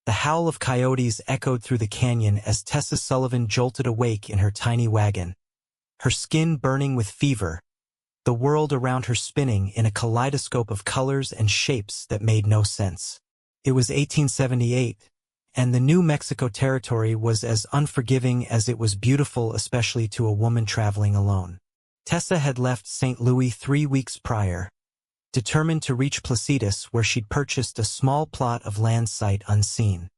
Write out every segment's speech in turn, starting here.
The howl of coyotes echoed through the canyon as Tessa Sullivan jolted awake in her tiny wagon, her skin burning with fever, the world around her spinning in a kaleidoscope of colors and shapes that made no sense. It was 1878, and the New Mexico territory was as unforgiving as it was beautiful, especially to a woman traveling alone. Tessa had left St. Louis 3 weeks prior, determined to reach Placitas, where she'd purchased a small plot of land sight unseen.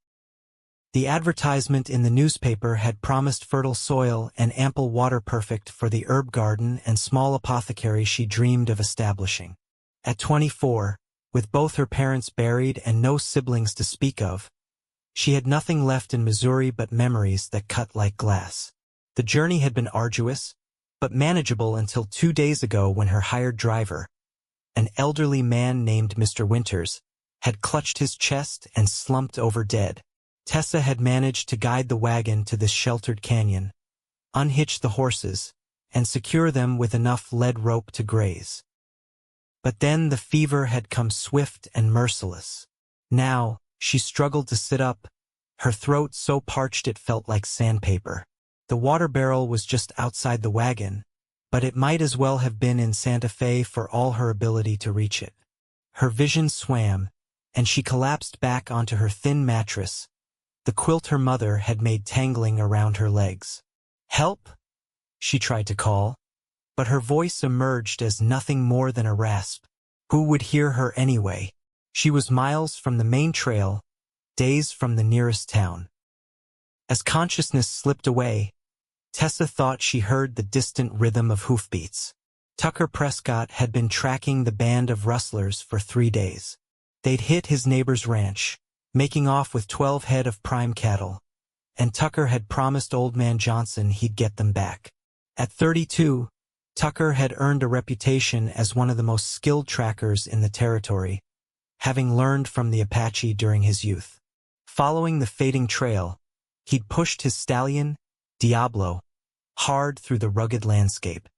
The advertisement in the newspaper had promised fertile soil and ample water, perfect for the herb garden and small apothecary she dreamed of establishing. At 24, with both her parents buried and no siblings to speak of, she had nothing left in Missouri but memories that cut like glass. The journey had been arduous, but manageable until 2 days ago, when her hired driver, an elderly man named Mr. Winters, had clutched his chest and slumped over dead. Tessa had managed to guide the wagon to this sheltered canyon, unhitch the horses, and secure them with enough lead rope to graze. But then the fever had come swift and merciless. Now, she struggled to sit up, her throat so parched it felt like sandpaper. The water barrel was just outside the wagon, but it might as well have been in Santa Fe for all her ability to reach it. Her vision swam, and she collapsed back onto her thin mattress, the quilt her mother had made tangling around her legs. "Help!" she tried to call, but her voice emerged as nothing more than a rasp. Who would hear her anyway? She was miles from the main trail, days from the nearest town. As consciousness slipped away, Tessa thought she heard the distant rhythm of hoofbeats. Tucker Prescott had been tracking the band of rustlers for 3 days. They'd hit his neighbor's ranch, making off with 12 head of prime cattle, and Tucker had promised Old Man Johnson he'd get them back. At 32, Tucker had earned a reputation as one of the most skilled trackers in the territory, having learned from the Apache during his youth. Following the fading trail, he'd pushed his stallion, Diablo, hard through the rugged landscape.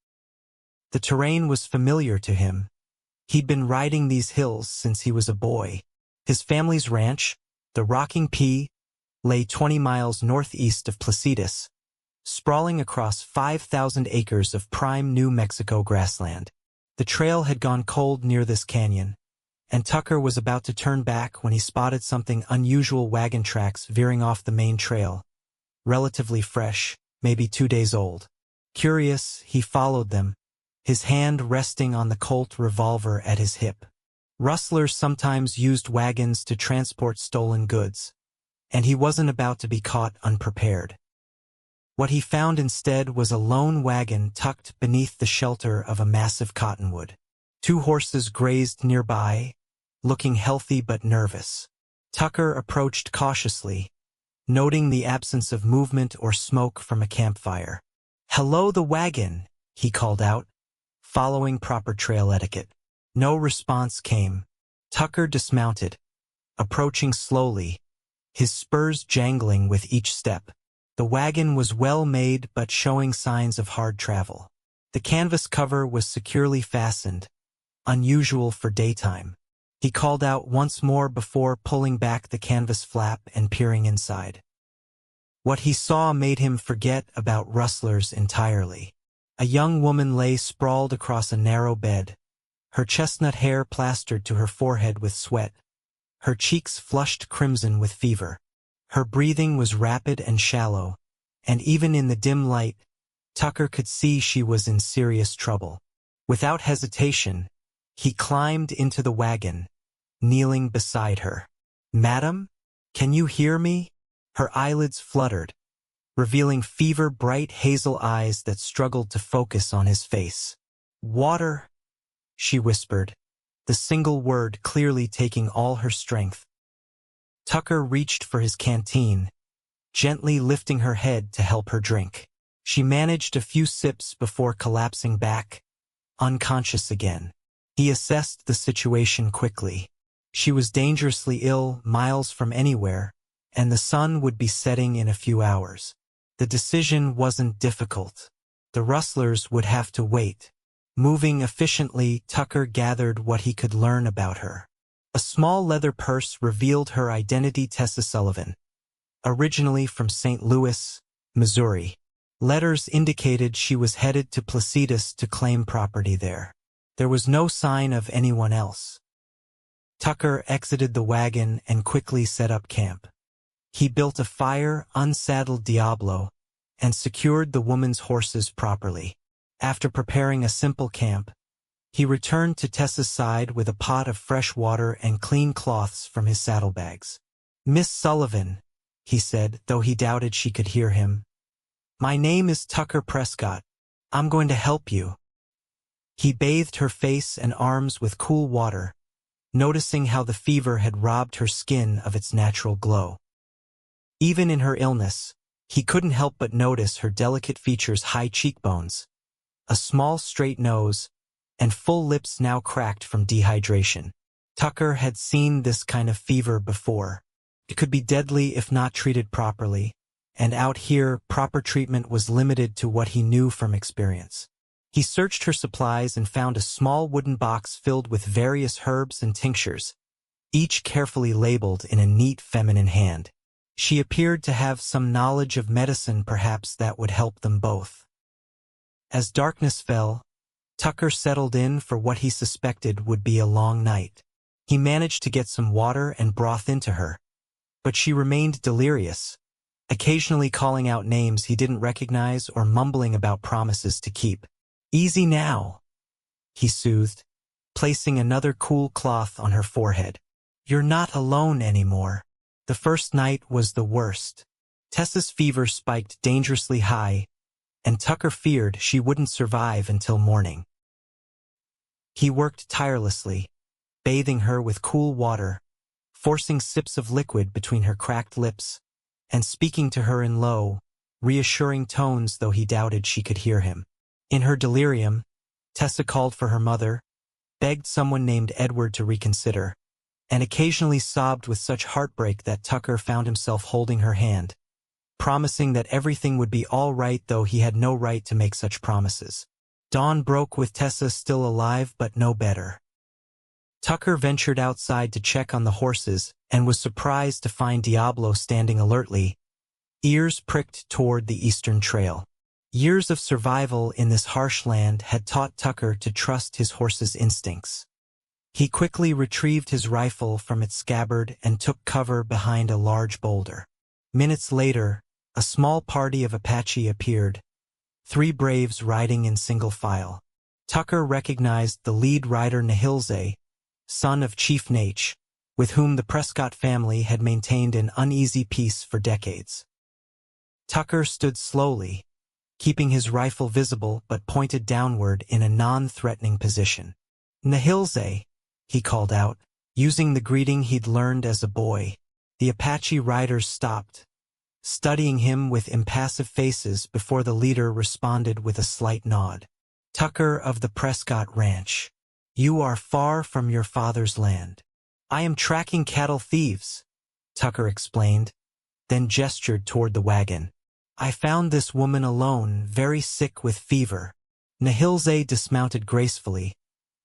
The terrain was familiar to him. He'd been riding these hills since he was a boy. His family's ranch, the Rocking P, lay 20 miles northeast of Placitas, sprawling across 5,000 acres of prime New Mexico grassland. The trail had gone cold near this canyon, and Tucker was about to turn back when he spotted something unusual: wagon tracks veering off the main trail, relatively fresh, maybe 2 days old. Curious, he followed them, his hand resting on the Colt revolver at his hip. Rustlers sometimes used wagons to transport stolen goods, and he wasn't about to be caught unprepared. What he found instead was a lone wagon tucked beneath the shelter of a massive cottonwood. 2 horses grazed nearby, looking healthy but nervous. Tucker approached cautiously, noting the absence of movement or smoke from a campfire. "Hello, the wagon," he called out, following proper trail etiquette. No response came. Tucker dismounted, approaching slowly, his spurs jangling with each step. The wagon was well made but showing signs of hard travel. The canvas cover was securely fastened, unusual for daytime. He called out once more before pulling back the canvas flap and peering inside. What he saw made him forget about rustlers entirely. A young woman lay sprawled across a narrow bed, her chestnut hair plastered to her forehead with sweat, her cheeks flushed crimson with fever. Her breathing was rapid and shallow, and even in the dim light, Tucker could see she was in serious trouble. Without hesitation, he climbed into the wagon, kneeling beside her. "Madam, can you hear me?" Her eyelids fluttered, revealing fever-bright hazel eyes that struggled to focus on his face. "Water," she whispered, the single word clearly taking all her strength. Tucker reached for his canteen, gently lifting her head to help her drink. She managed a few sips before collapsing back, unconscious again. He assessed the situation quickly. She was dangerously ill, miles from anywhere, and the sun would be setting in a few hours. The decision wasn't difficult. The rustlers would have to wait. Moving efficiently, Tucker gathered what he could learn about her. A small leather purse revealed her identity: Tessa Sullivan, originally from St. Louis, Missouri. Letters indicated she was headed to Placitas to claim property there. There was no sign of anyone else. Tucker exited the wagon and quickly set up camp. He built a fire, unsaddled Diablo, and secured the woman's horses properly. After preparing a simple camp, he returned to Tessa's side with a pot of fresh water and clean cloths from his saddlebags. "Miss Sullivan," he said, though he doubted she could hear him. "My name is Tucker Prescott. I'm going to help you." He bathed her face and arms with cool water, noticing how the fever had robbed her skin of its natural glow. Even in her illness, he couldn't help but notice her delicate features: high cheekbones, a small straight nose, and full lips now cracked from dehydration. Tucker had seen this kind of fever before. It could be deadly if not treated properly, and out here, proper treatment was limited to what he knew from experience. He searched her supplies and found a small wooden box filled with various herbs and tinctures, each carefully labeled in a neat feminine hand. She appeared to have some knowledge of medicine, perhaps that would help them both. As darkness fell, Tucker settled in for what he suspected would be a long night. He managed to get some water and broth into her, but she remained delirious, occasionally calling out names he didn't recognize or mumbling about promises to keep. "Easy now," he soothed, placing another cool cloth on her forehead. "You're not alone anymore." The first night was the worst. Tessa's fever spiked dangerously high, and Tucker feared she wouldn't survive until morning. He worked tirelessly, bathing her with cool water, forcing sips of liquid between her cracked lips, and speaking to her in low, reassuring tones, though he doubted she could hear him. In her delirium, Tessa called for her mother, begged someone named Edward to reconsider, and occasionally sobbed with such heartbreak that Tucker found himself holding her hand, promising that everything would be all right, though he had no right to make such promises. Dawn broke with Tessa still alive but no better. Tucker ventured outside to check on the horses and was surprised to find Diablo standing alertly, ears pricked toward the eastern trail. Years of survival in this harsh land had taught Tucker to trust his horse's instincts. He quickly retrieved his rifle from its scabbard and took cover behind a large boulder. Minutes later, a small party of Apache appeared, 3 braves riding in single file. Tucker recognized the lead rider, Nahilze, son of Chief Nate, with whom the Prescott family had maintained an uneasy peace for decades. Tucker stood slowly, keeping his rifle visible but pointed downward in a non-threatening position. "Nahilze," he called out, using the greeting he'd learned as a boy. The Apache riders stopped, studying him with impassive faces before the leader responded with a slight nod. "Tucker of the Prescott Ranch. You are far from your father's land." "I am tracking cattle thieves," Tucker explained, then gestured toward the wagon. "I found this woman alone, very sick with fever." Nahilze dismounted gracefully,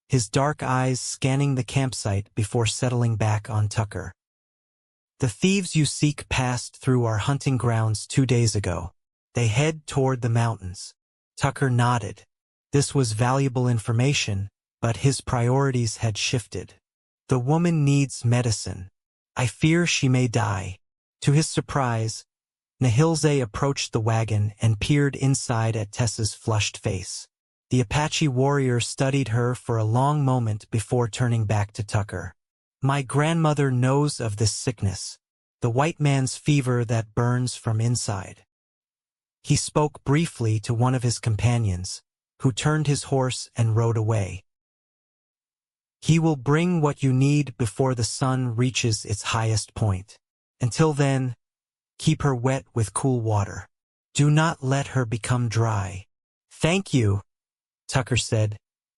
his dark eyes scanning the campsite before settling back on Tucker. "The thieves you seek passed through our hunting grounds 2 days ago. They head toward the mountains." Tucker nodded. This was valuable information, but his priorities had shifted. "The woman needs medicine. I fear she may die." To his surprise, Nahilze approached the wagon and peered inside at Tessa's flushed face. The Apache warrior studied her for a long moment before turning back to Tucker. "My grandmother knows of this sickness, the white man's fever that burns from inside." He spoke briefly to one of his companions, who turned his horse and rode away. "He will bring what you need before the sun reaches its highest point. Until then, keep her wet with cool water. Do not let her become dry." "Thank you," Tucker said,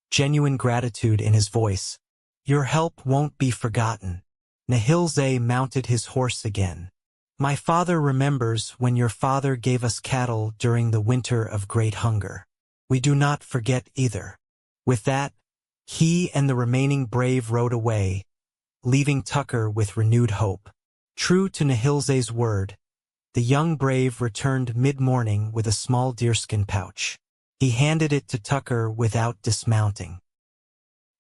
genuine gratitude in his voice. "Your help won't be forgotten." Nahilze mounted his horse again. "My father remembers when your father gave us cattle during the winter of great hunger. We do not forget either." With that, he and the remaining brave rode away, leaving Tucker with renewed hope. True to Nihilze's word, the young brave returned mid-morning with a small deerskin pouch. He handed it to Tucker without dismounting.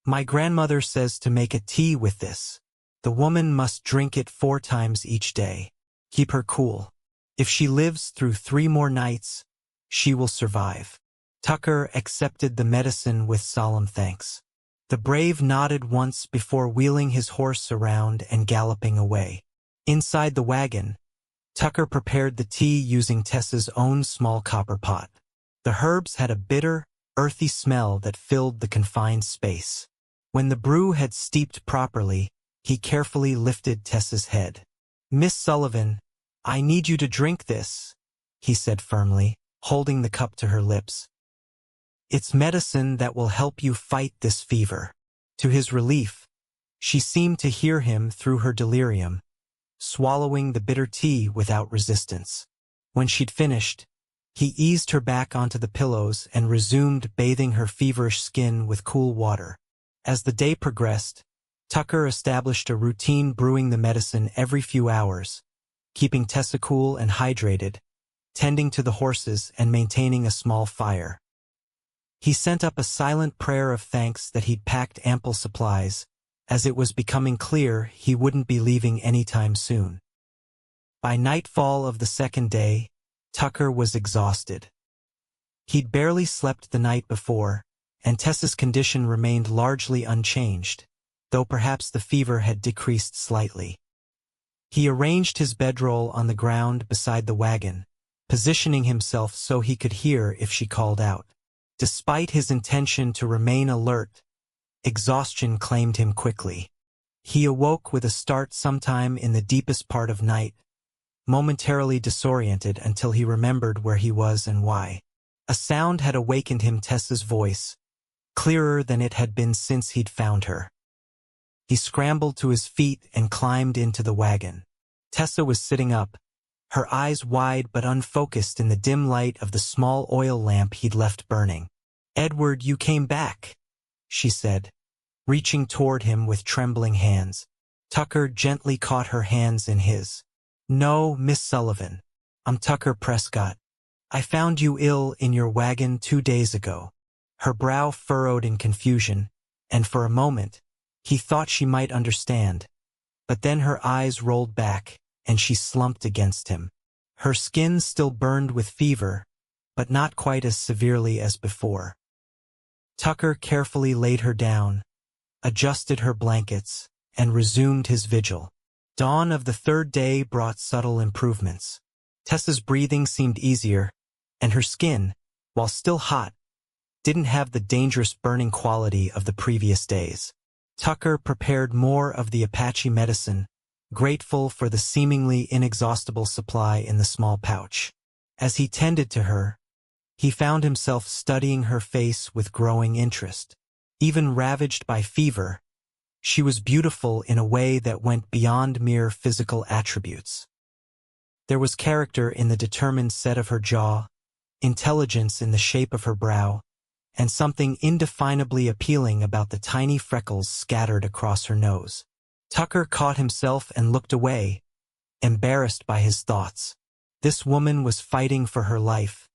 "My grandmother says to make a tea with this. The woman must drink it 4 times each day. Keep her cool. If she lives through 3 more nights, she will survive." Tucker accepted the medicine with solemn thanks. The brave nodded once before wheeling his horse around and galloping away. Inside the wagon, Tucker prepared the tea using Tessa's own small copper pot. The herbs had a bitter, earthy smell that filled the confined space. When the brew had steeped properly, he carefully lifted Tessa's head. "Miss Sullivan, I need you to drink this," he said firmly, holding the cup to her lips. "It's medicine that will help you fight this fever." To his relief, she seemed to hear him through her delirium, swallowing the bitter tea without resistance. When she'd finished, he eased her back onto the pillows and resumed bathing her feverish skin with cool water. As the day progressed, Tucker established a routine brewing the medicine every few hours, keeping Tessa cool and hydrated, tending to the horses and maintaining a small fire. He sent up a silent prayer of thanks that he'd packed ample supplies, as it was becoming clear he wouldn't be leaving anytime soon. By nightfall of the second day, Tucker was exhausted. He'd barely slept the night before, and Tessa's condition remained largely unchanged, though perhaps the fever had decreased slightly. He arranged his bedroll on the ground beside the wagon, positioning himself so he could hear if she called out. Despite his intention to remain alert, exhaustion claimed him quickly. He awoke with a start sometime in the deepest part of night, momentarily disoriented until he remembered where he was and why. A sound had awakened him, Tessa's voice, clearer than it had been since he'd found her. He scrambled to his feet and climbed into the wagon. Tessa was sitting up, her eyes wide but unfocused in the dim light of the small oil lamp he'd left burning. "Edward, you came back," she said, reaching toward him with trembling hands. Tucker gently caught her hands in his. "No, Miss Sullivan. I'm Tucker Prescott. I found you ill in your wagon 2 days ago." Her brow furrowed in confusion, and for a moment, he thought she might understand. But then her eyes rolled back, and she slumped against him. Her skin still burned with fever, but not quite as severely as before. Tucker carefully laid her down, adjusted her blankets, and resumed his vigil. Dawn of the 3rd day brought subtle improvements. Tessa's breathing seemed easier, and her skin, while still hot, didn't have the dangerous burning quality of the previous days. Tucker prepared more of the Apache medicine, grateful for the seemingly inexhaustible supply in the small pouch. As he tended to her, he found himself studying her face with growing interest. Even ravaged by fever, she was beautiful in a way that went beyond mere physical attributes. There was character in the determined set of her jaw, intelligence in the shape of her brow, and something indefinably appealing about the tiny freckles scattered across her nose. Tucker caught himself and looked away, embarrassed by his thoughts. This woman was fighting for her life,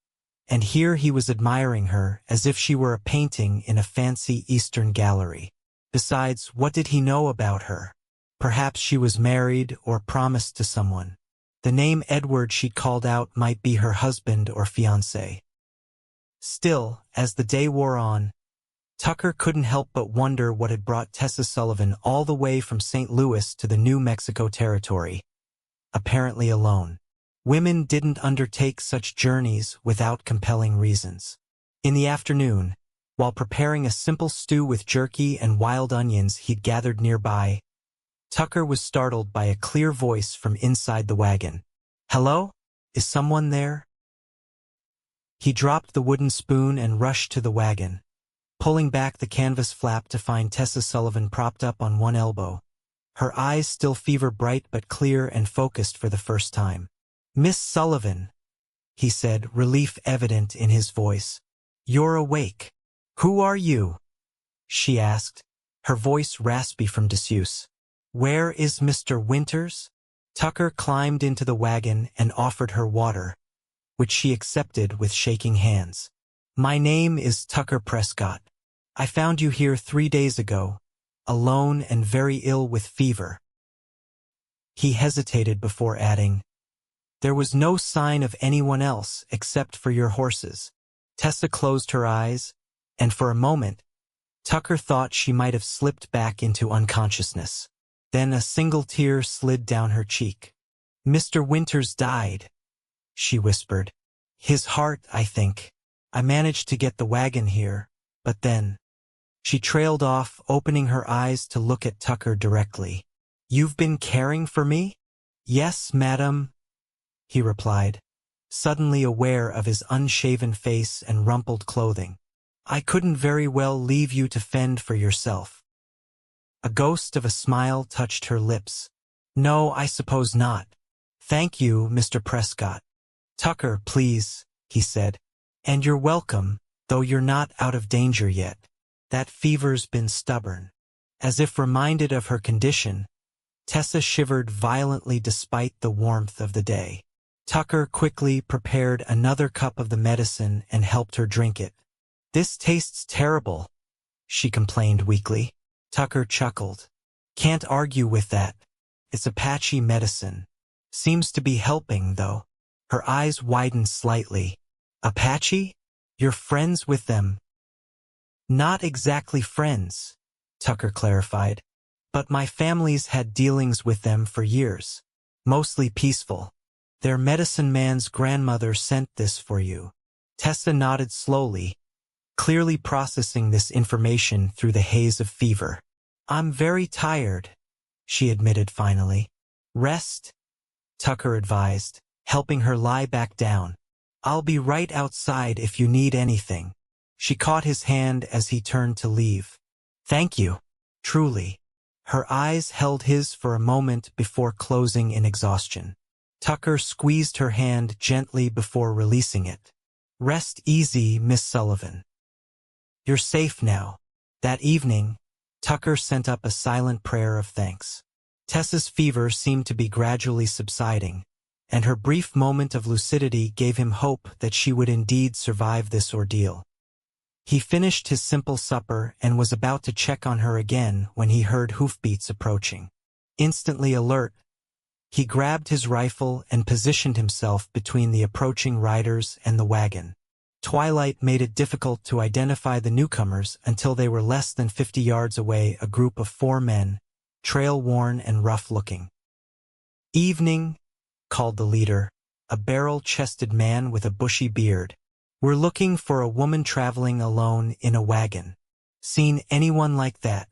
and here he was admiring her as if she were a painting in a fancy Eastern gallery. Besides, what did he know about her? Perhaps she was married or promised to someone. The name Edward she'd called out might be her husband or fiancé. Still, as the day wore on, Tucker couldn't help but wonder what had brought Tessa Sullivan all the way from St. Louis to the New Mexico territory, apparently alone. Women didn't undertake such journeys without compelling reasons. In the afternoon, while preparing a simple stew with jerky and wild onions he'd gathered nearby, Tucker was startled by a clear voice from inside the wagon. "Hello? Is someone there?" He dropped the wooden spoon and rushed to the wagon, pulling back the canvas flap to find Tessa Sullivan propped up on one elbow, her eyes still fever-bright but clear and focused for the first time. "Miss Sullivan," he said, relief evident in his voice. "You're awake." "Who are you?" she asked, her voice raspy from disuse. "Where is Mr. Winters?" Tucker climbed into the wagon and offered her water, which she accepted with shaking hands. "My name is Tucker Prescott. I found you here 3 days ago, alone and very ill with fever." He hesitated before adding, "There was no sign of anyone else except for your horses." Tessa closed her eyes, and for a moment, Tucker thought she might have slipped back into unconsciousness. Then a single tear slid down her cheek. "Mr. Winters died," she whispered. "His heart, I think. I managed to get the wagon here, but then—" She trailed off, opening her eyes to look at Tucker directly. "You've been caring for me?" "Yes, madam," he replied, suddenly aware of his unshaven face and rumpled clothing. "I couldn't very well leave you to fend for yourself." A ghost of a smile touched her lips. "No, I suppose not. Thank you, Mr. Prescott." "Tucker, please," he said. "And you're welcome, though you're not out of danger yet. That fever's been stubborn." As if reminded of her condition, Tessa shivered violently despite the warmth of the day. Tucker quickly prepared another cup of the medicine and helped her drink it. "This tastes terrible," she complained weakly. Tucker chuckled. "Can't argue with that. It's Apache medicine. Seems to be helping, though." Her eyes widened slightly. "Apache? You're friends with them?" "Not exactly friends," Tucker clarified. "But my family's had dealings with them for years. Mostly peaceful. Their medicine man's grandmother sent this for you." Tessa nodded slowly, clearly processing this information through the haze of fever. "I'm very tired," she admitted finally. "Rest," Tucker advised, helping her lie back down. "I'll be right outside if you need anything." She caught his hand as he turned to leave. "Thank you, truly." Her eyes held his for a moment before closing in exhaustion. Tucker squeezed her hand gently before releasing it. "Rest easy, Miss Sullivan. You're safe now." That evening, Tucker sent up a silent prayer of thanks. Tessa's fever seemed to be gradually subsiding, and her brief moment of lucidity gave him hope that she would indeed survive this ordeal. He finished his simple supper and was about to check on her again when he heard hoofbeats approaching. Instantly alert, he grabbed his rifle and positioned himself between the approaching riders and the wagon. Twilight made it difficult to identify the newcomers until they were less than 50 yards away, a group of 4 men, trail-worn and rough-looking. "Evening," called the leader, a barrel-chested man with a bushy beard. "We're looking for a woman traveling alone in a wagon. Seen anyone like that?"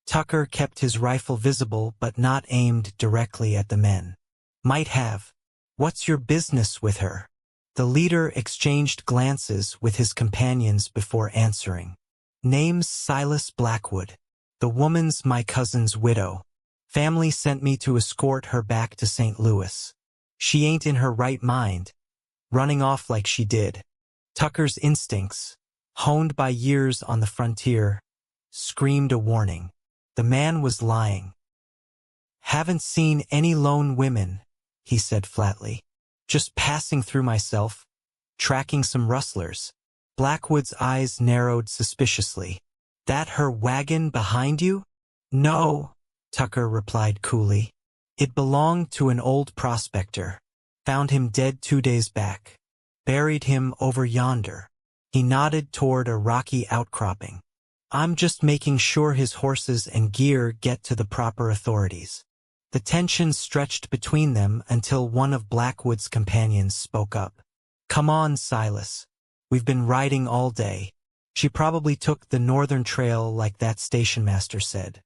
Tucker kept his rifle visible but not aimed directly at the men. "Might have. What's your business with her?" The leader exchanged glances with his companions before answering. "Name's Silas Blackwood. The woman's my cousin's widow. Family sent me to escort her back to St. Louis. She ain't in her right mind, running off like she did." Tucker's instincts, honed by years on the frontier, screamed a warning. The man was lying. "Haven't seen any lone women," he said flatly. "Just passing through myself, tracking some rustlers." Blackwood's eyes narrowed suspiciously. "That her wagon behind you?" "No," Tucker replied coolly. "It belonged to an old prospector. Found him dead 2 days back. Buried him over yonder." He nodded toward a rocky outcropping. "I'm just making sure his horses and gear get to the proper authorities." The tension stretched between them until one of Blackwood's companions spoke up. "Come on, Silas. We've been riding all day. She probably took the northern trail like that stationmaster said."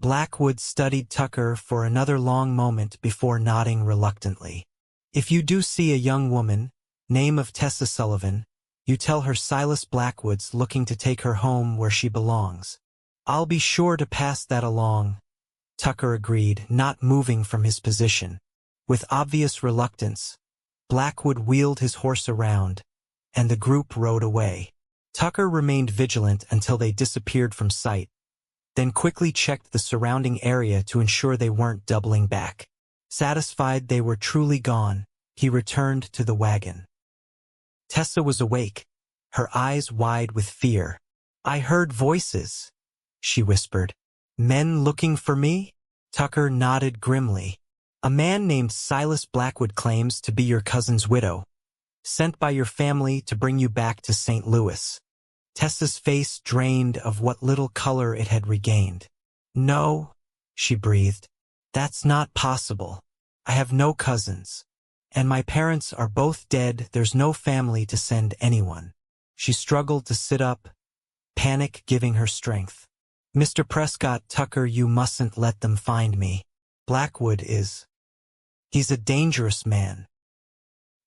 Blackwood studied Tucker for another long moment before nodding reluctantly. "If you do see a young woman, name of Tessa Sullivan, you tell her Silas Blackwood's looking to take her home where she belongs." "I'll be sure to pass that along," Tucker agreed, not moving from his position. With obvious reluctance, Blackwood wheeled his horse around, and the group rode away. Tucker remained vigilant until they disappeared from sight, then quickly checked the surrounding area to ensure they weren't doubling back. Satisfied they were truly gone, he returned to the wagon. Tessa was awake, her eyes wide with fear. "I heard voices," she whispered. "Men looking for me?" Tucker nodded grimly. "A man named Silas Blackwood claims to be your cousin's widow, sent by your family to bring you back to St. Louis." Tessa's face drained of what little color it had regained. "No," she breathed. "That's not possible. I have no cousins. And my parents are both dead. There's no family to send anyone." She struggled to sit up, panic giving her strength. "Mr. Prescott, Tucker, you mustn't let them find me. Blackwood is... he's a dangerous man."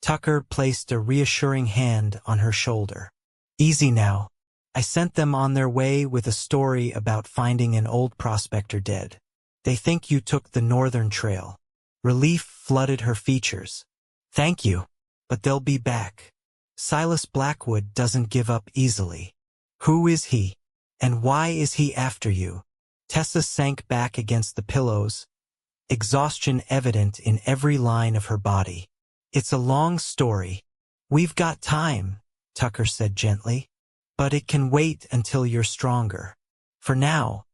Tucker placed a reassuring hand on her shoulder. "Easy now. I sent them on their way with a story about finding an old prospector dead. They think you took the northern trail." Relief flooded her features. "Thank you, but they'll be back. Silas Blackwood doesn't give up easily." "Who is he? And why is he after you?" Tessa sank back against the pillows, exhaustion evident in every line of her body. "It's a long story. We've got time," Tucker said gently. "But it can wait until you're stronger. For now,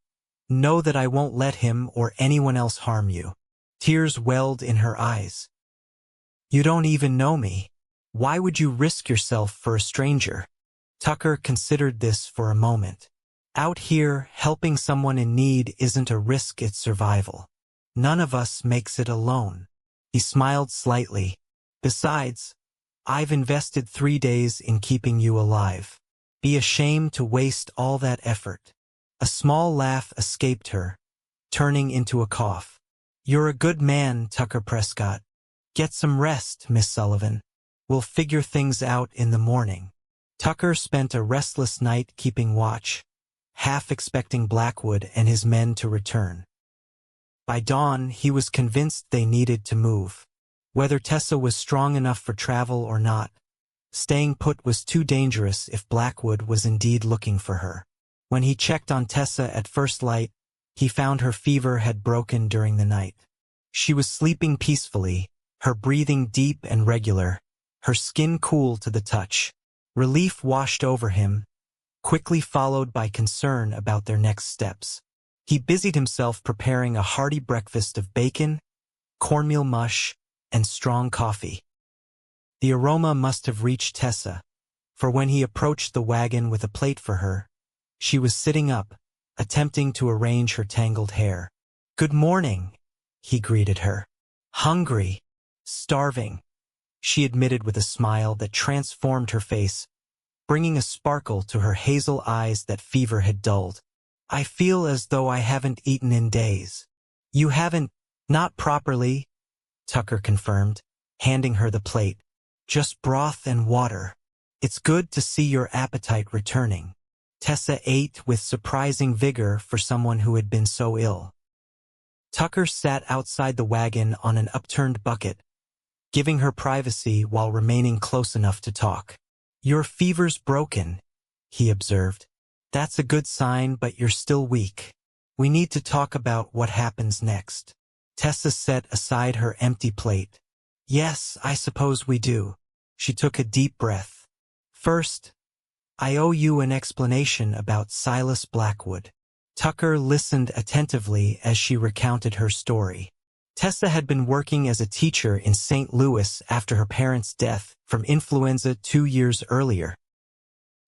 know that I won't let him or anyone else harm you." Tears welled in her eyes. "You don't even know me. Why would you risk yourself for a stranger?" Tucker considered this for a moment. "Out here, helping someone in need isn't a risk, it's survival. None of us makes it alone." He smiled slightly. "Besides, I've invested 3 days in keeping you alive. Be ashamed to waste all that effort." A small laugh escaped her, turning into a cough. "You're a good man, Tucker Prescott. Get some rest, Miss Sullivan. We'll figure things out in the morning." Tucker spent a restless night keeping watch, half expecting Blackwood and his men to return. By dawn, he was convinced they needed to move. Whether Tessa was strong enough for travel or not, staying put was too dangerous if Blackwood was indeed looking for her. When he checked on Tessa at first light, he found her fever had broken during the night. She was sleeping peacefully, her breathing deep and regular, her skin cool to the touch. Relief washed over him, quickly followed by concern about their next steps. He busied himself preparing a hearty breakfast of bacon, cornmeal mush, and strong coffee. The aroma must have reached Tessa, for when he approached the wagon with a plate for her, she was sitting up, attempting to arrange her tangled hair. "Good morning," he greeted her. "Hungry, starving," she admitted with a smile that transformed her face, bringing a sparkle to her hazel eyes that fever had dulled. "I feel as though I haven't eaten in days." "You haven't, not properly," Tucker confirmed, handing her the plate. "Just broth and water. It's good to see your appetite returning." Tessa ate with surprising vigor for someone who had been so ill. Tucker sat outside the wagon on an upturned bucket, giving her privacy while remaining close enough to talk. "Your fever's broken," he observed. "That's a good sign, but you're still weak. We need to talk about what happens next." Tessa set aside her empty plate. "Yes, I suppose we do." She took a deep breath. "First, I owe you an explanation about Silas Blackwood." Tucker listened attentively as she recounted her story. Tessa had been working as a teacher in St. Louis after her parents' death from influenza 2 years earlier.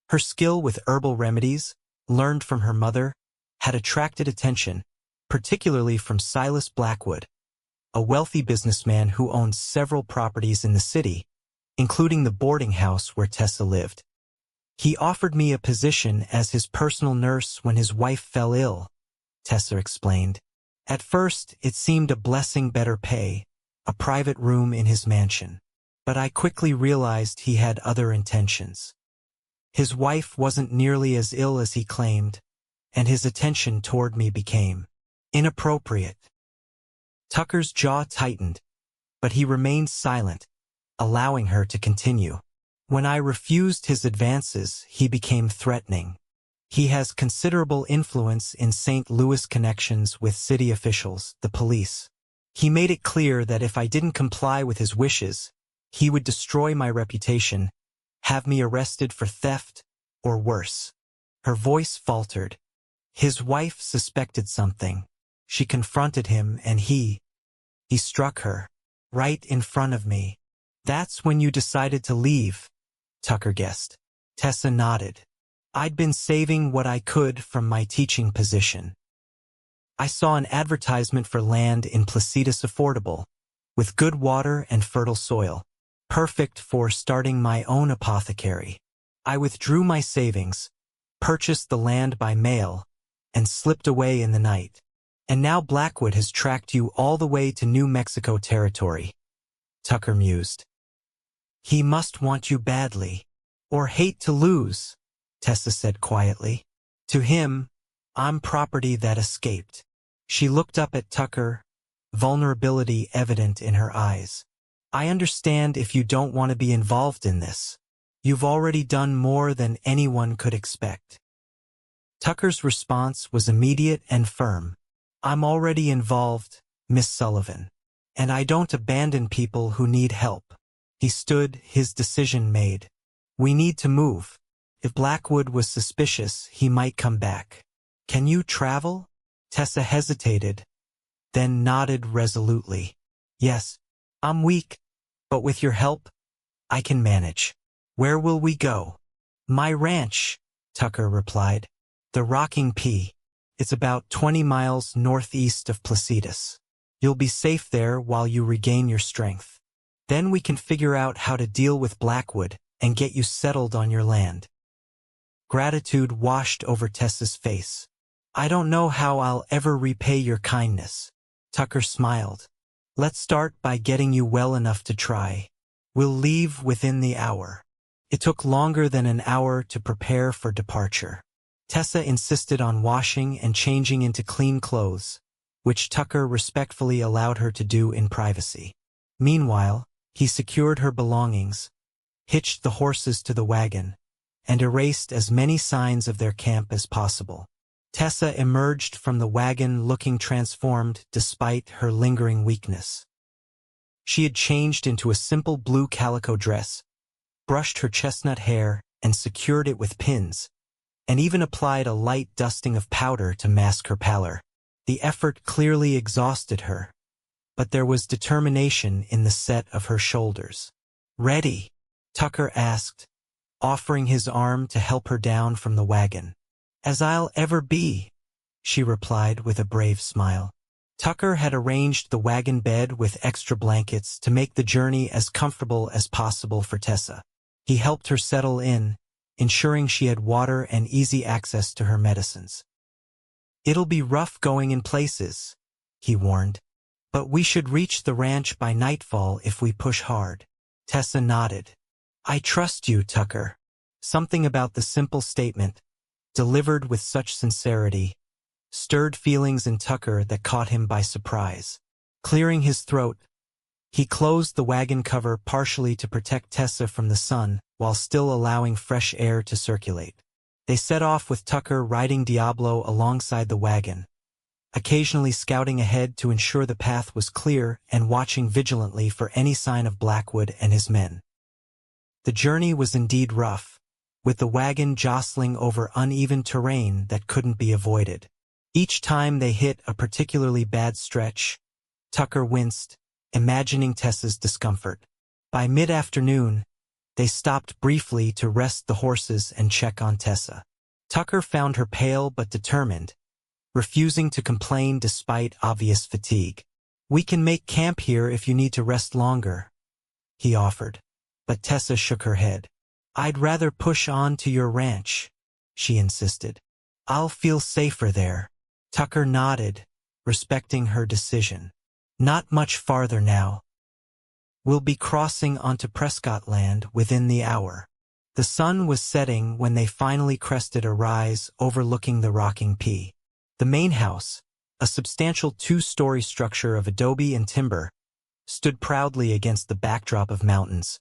Her skill with herbal remedies, learned from her mother, had attracted attention, particularly from Silas Blackwood, a wealthy businessman who owned several properties in the city, including the boarding house where Tessa lived. "He offered me a position as his personal nurse when his wife fell ill," Tessa explained. "At first, it seemed a blessing, better pay, a private room in his mansion. But I quickly realized he had other intentions. His wife wasn't nearly as ill as he claimed, and his attention toward me became inappropriate." Tucker's jaw tightened, but he remained silent, allowing her to continue. "When I refused his advances, he became threatening. He has considerable influence in St. Louis, connections with city officials, the police. He made it clear that if I didn't comply with his wishes, he would destroy my reputation, have me arrested for theft, or worse. Her voice faltered. His wife suspected something. She confronted him and he struck her. Right in front of me. That's when you decided to leave, Tucker guessed. Tessa nodded. I'd been saving what I could from my teaching position. I saw an advertisement for land in Placitas affordable, with good water and fertile soil, perfect for starting my own apothecary. I withdrew my savings, purchased the land by mail, and slipped away in the night. And now Blackwood has tracked you all the way to New Mexico territory, Tucker mused. He must want you badly, or hate to lose, Tessa said quietly. To him, I'm property that escaped. She looked up at Tucker, vulnerability evident in her eyes. I understand if you don't want to be involved in this. You've already done more than anyone could expect. Tucker's response was immediate and firm. I'm already involved, Miss Sullivan. And I don't abandon people who need help. He stood, his decision made. We need to move. If Blackwood was suspicious, he might come back. Can you travel? Tessa hesitated, then nodded resolutely. Yes, I'm weak, but with your help, I can manage. Where will we go? My ranch, Tucker replied. The Rocking Pea. It's about 20 miles northeast of Placitas. You'll be safe there while you regain your strength. Then we can figure out how to deal with Blackwood and get you settled on your land. Gratitude washed over Tessa's face. I don't know how I'll ever repay your kindness. Tucker smiled. Let's start by getting you well enough to try. We'll leave within the hour. It took longer than an hour to prepare for departure. Tessa insisted on washing and changing into clean clothes, which Tucker respectfully allowed her to do in privacy. Meanwhile, he secured her belongings, hitched the horses to the wagon, and erased as many signs of their camp as possible. Tessa emerged from the wagon looking transformed despite her lingering weakness. She had changed into a simple blue calico dress, brushed her chestnut hair and secured it with pins, and even applied a light dusting of powder to mask her pallor. The effort clearly exhausted her, but there was determination in the set of her shoulders. Ready? Tucker asked, offering his arm to help her down from the wagon. As I'll ever be, she replied with a brave smile. Tucker had arranged the wagon bed with extra blankets to make the journey as comfortable as possible for Tessa. He helped her settle in, ensuring she had water and easy access to her medicines. It'll be rough going in places, he warned, but we should reach the ranch by nightfall if we push hard. Tessa nodded. I trust you, Tucker. Something about the simple statement, delivered with such sincerity, stirred feelings in Tucker that caught him by surprise. Clearing his throat, he closed the wagon cover partially to protect Tessa from the sun while still allowing fresh air to circulate. They set off with Tucker riding Diablo alongside the wagon, occasionally scouting ahead to ensure the path was clear and watching vigilantly for any sign of Blackwood and his men. The journey was indeed rough, with the wagon jostling over uneven terrain that couldn't be avoided. Each time they hit a particularly bad stretch, Tucker winced, imagining Tessa's discomfort. By mid-afternoon, they stopped briefly to rest the horses and check on Tessa. Tucker found her pale but determined, refusing to complain despite obvious fatigue. We can make camp here if you need to rest longer, he offered, but Tessa shook her head. I'd rather push on to your ranch, she insisted. I'll feel safer there. Tucker nodded, respecting her decision. Not much farther now. We'll be crossing onto Prescott land within the hour. The sun was setting when they finally crested a rise overlooking the Rocking Pea. The main house, a substantial two-story structure of adobe and timber, stood proudly against the backdrop of mountains,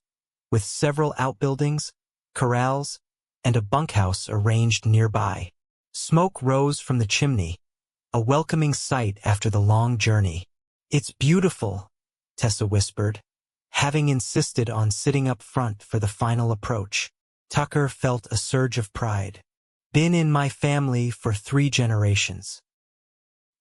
with several outbuildings, corrals, and a bunkhouse arranged nearby. Smoke rose from the chimney, a welcoming sight after the long journey. "It's beautiful," Tessa whispered, having insisted on sitting up front for the final approach. Tucker felt a surge of pride. "Been in my family for 3 generations.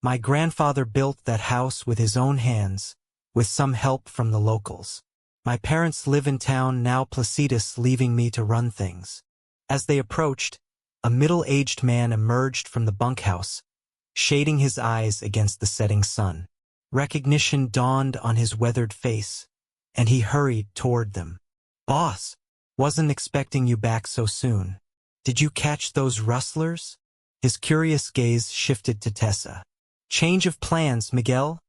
My grandfather built that house with his own hands, with some help from the locals. My parents live in town now, Placidus leaving me to run things." As they approached, a middle-aged man emerged from the bunkhouse, shading his eyes against the setting sun. Recognition dawned on his weathered face, and he hurried toward them. "Boss, wasn't expecting you back so soon. Did you catch those rustlers?" His curious gaze shifted to Tessa. "Change of plans, Miguel,"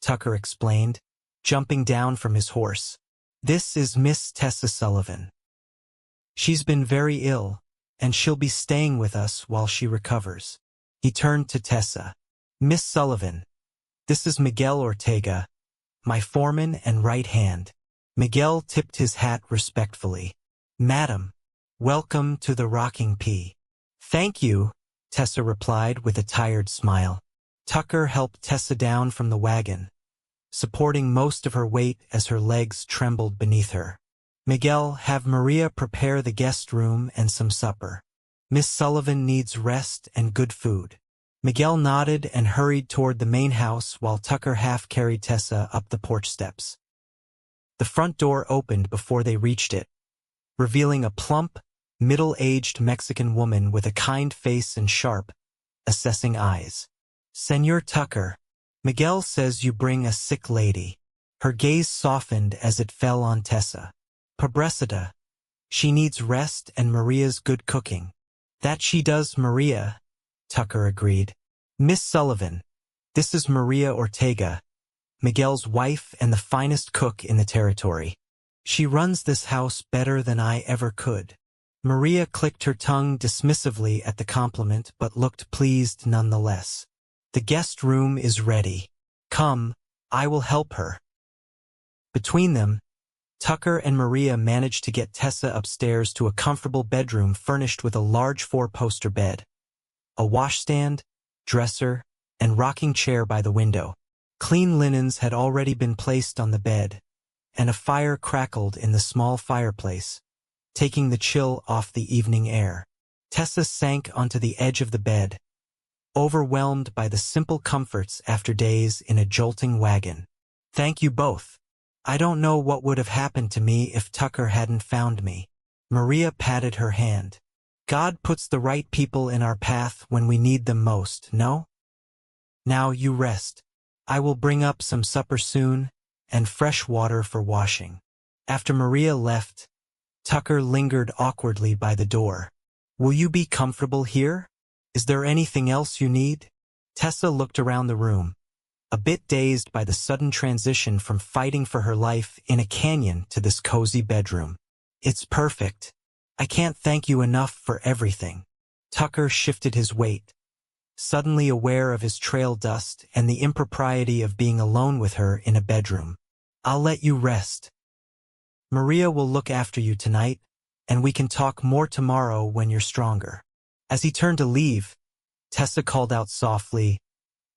Tucker explained, jumping down from his horse. "This is Miss Tessa Sullivan. She's been very ill, and she'll be staying with us while she recovers." He turned to Tessa. "Miss Sullivan, this is Miguel Ortega, my foreman and right hand." Miguel tipped his hat respectfully. "Madam, welcome to the Rocking P." "Thank you," Tessa replied with a tired smile. Tucker helped Tessa down from the wagon, supporting most of her weight as her legs trembled beneath her. "Miguel, have Maria prepare the guest room and some supper. Miss Sullivan needs rest and good food." Miguel nodded and hurried toward the main house while Tucker half-carried Tessa up the porch steps. The front door opened before they reached it, revealing a plump, middle-aged Mexican woman with a kind face and sharp, assessing eyes. "Señor Tucker, Miguel says you bring a sick lady." Her gaze softened as it fell on Tessa. "Pobrecita. She needs rest and Maria's good cooking." "That she does, Maria," Tucker agreed. "Miss Sullivan, this is Maria Ortega, Miguel's wife and the finest cook in the territory. She runs this house better than I ever could." Maria clicked her tongue dismissively at the compliment but looked pleased nonetheless. "The guest room is ready. Come, I will help her." Between them, Tucker and Maria managed to get Tessa upstairs to a comfortable bedroom furnished with a large 4-poster bed, a washstand, dresser, and rocking chair by the window. Clean linens had already been placed on the bed, and a fire crackled in the small fireplace, taking the chill off the evening air. Tessa sank onto the edge of the bed, overwhelmed by the simple comforts after days in a jolting wagon. "Thank you both. I don't know what would have happened to me if Tucker hadn't found me." Maria patted her hand. "God puts the right people in our path when we need them most, no? Now you rest. I will bring up some supper soon, and fresh water for washing." After Maria left, Tucker lingered awkwardly by the door. "Will you be comfortable here? Is there anything else you need?" Tessa looked around the room, a bit dazed by the sudden transition from fighting for her life in a canyon to this cozy bedroom. "It's perfect. I can't thank you enough for everything." Tucker shifted his weight, suddenly aware of his trail dust and the impropriety of being alone with her in a bedroom. "I'll let you rest. Maria will look after you tonight, and we can talk more tomorrow when you're stronger." As he turned to leave, Tessa called out softly,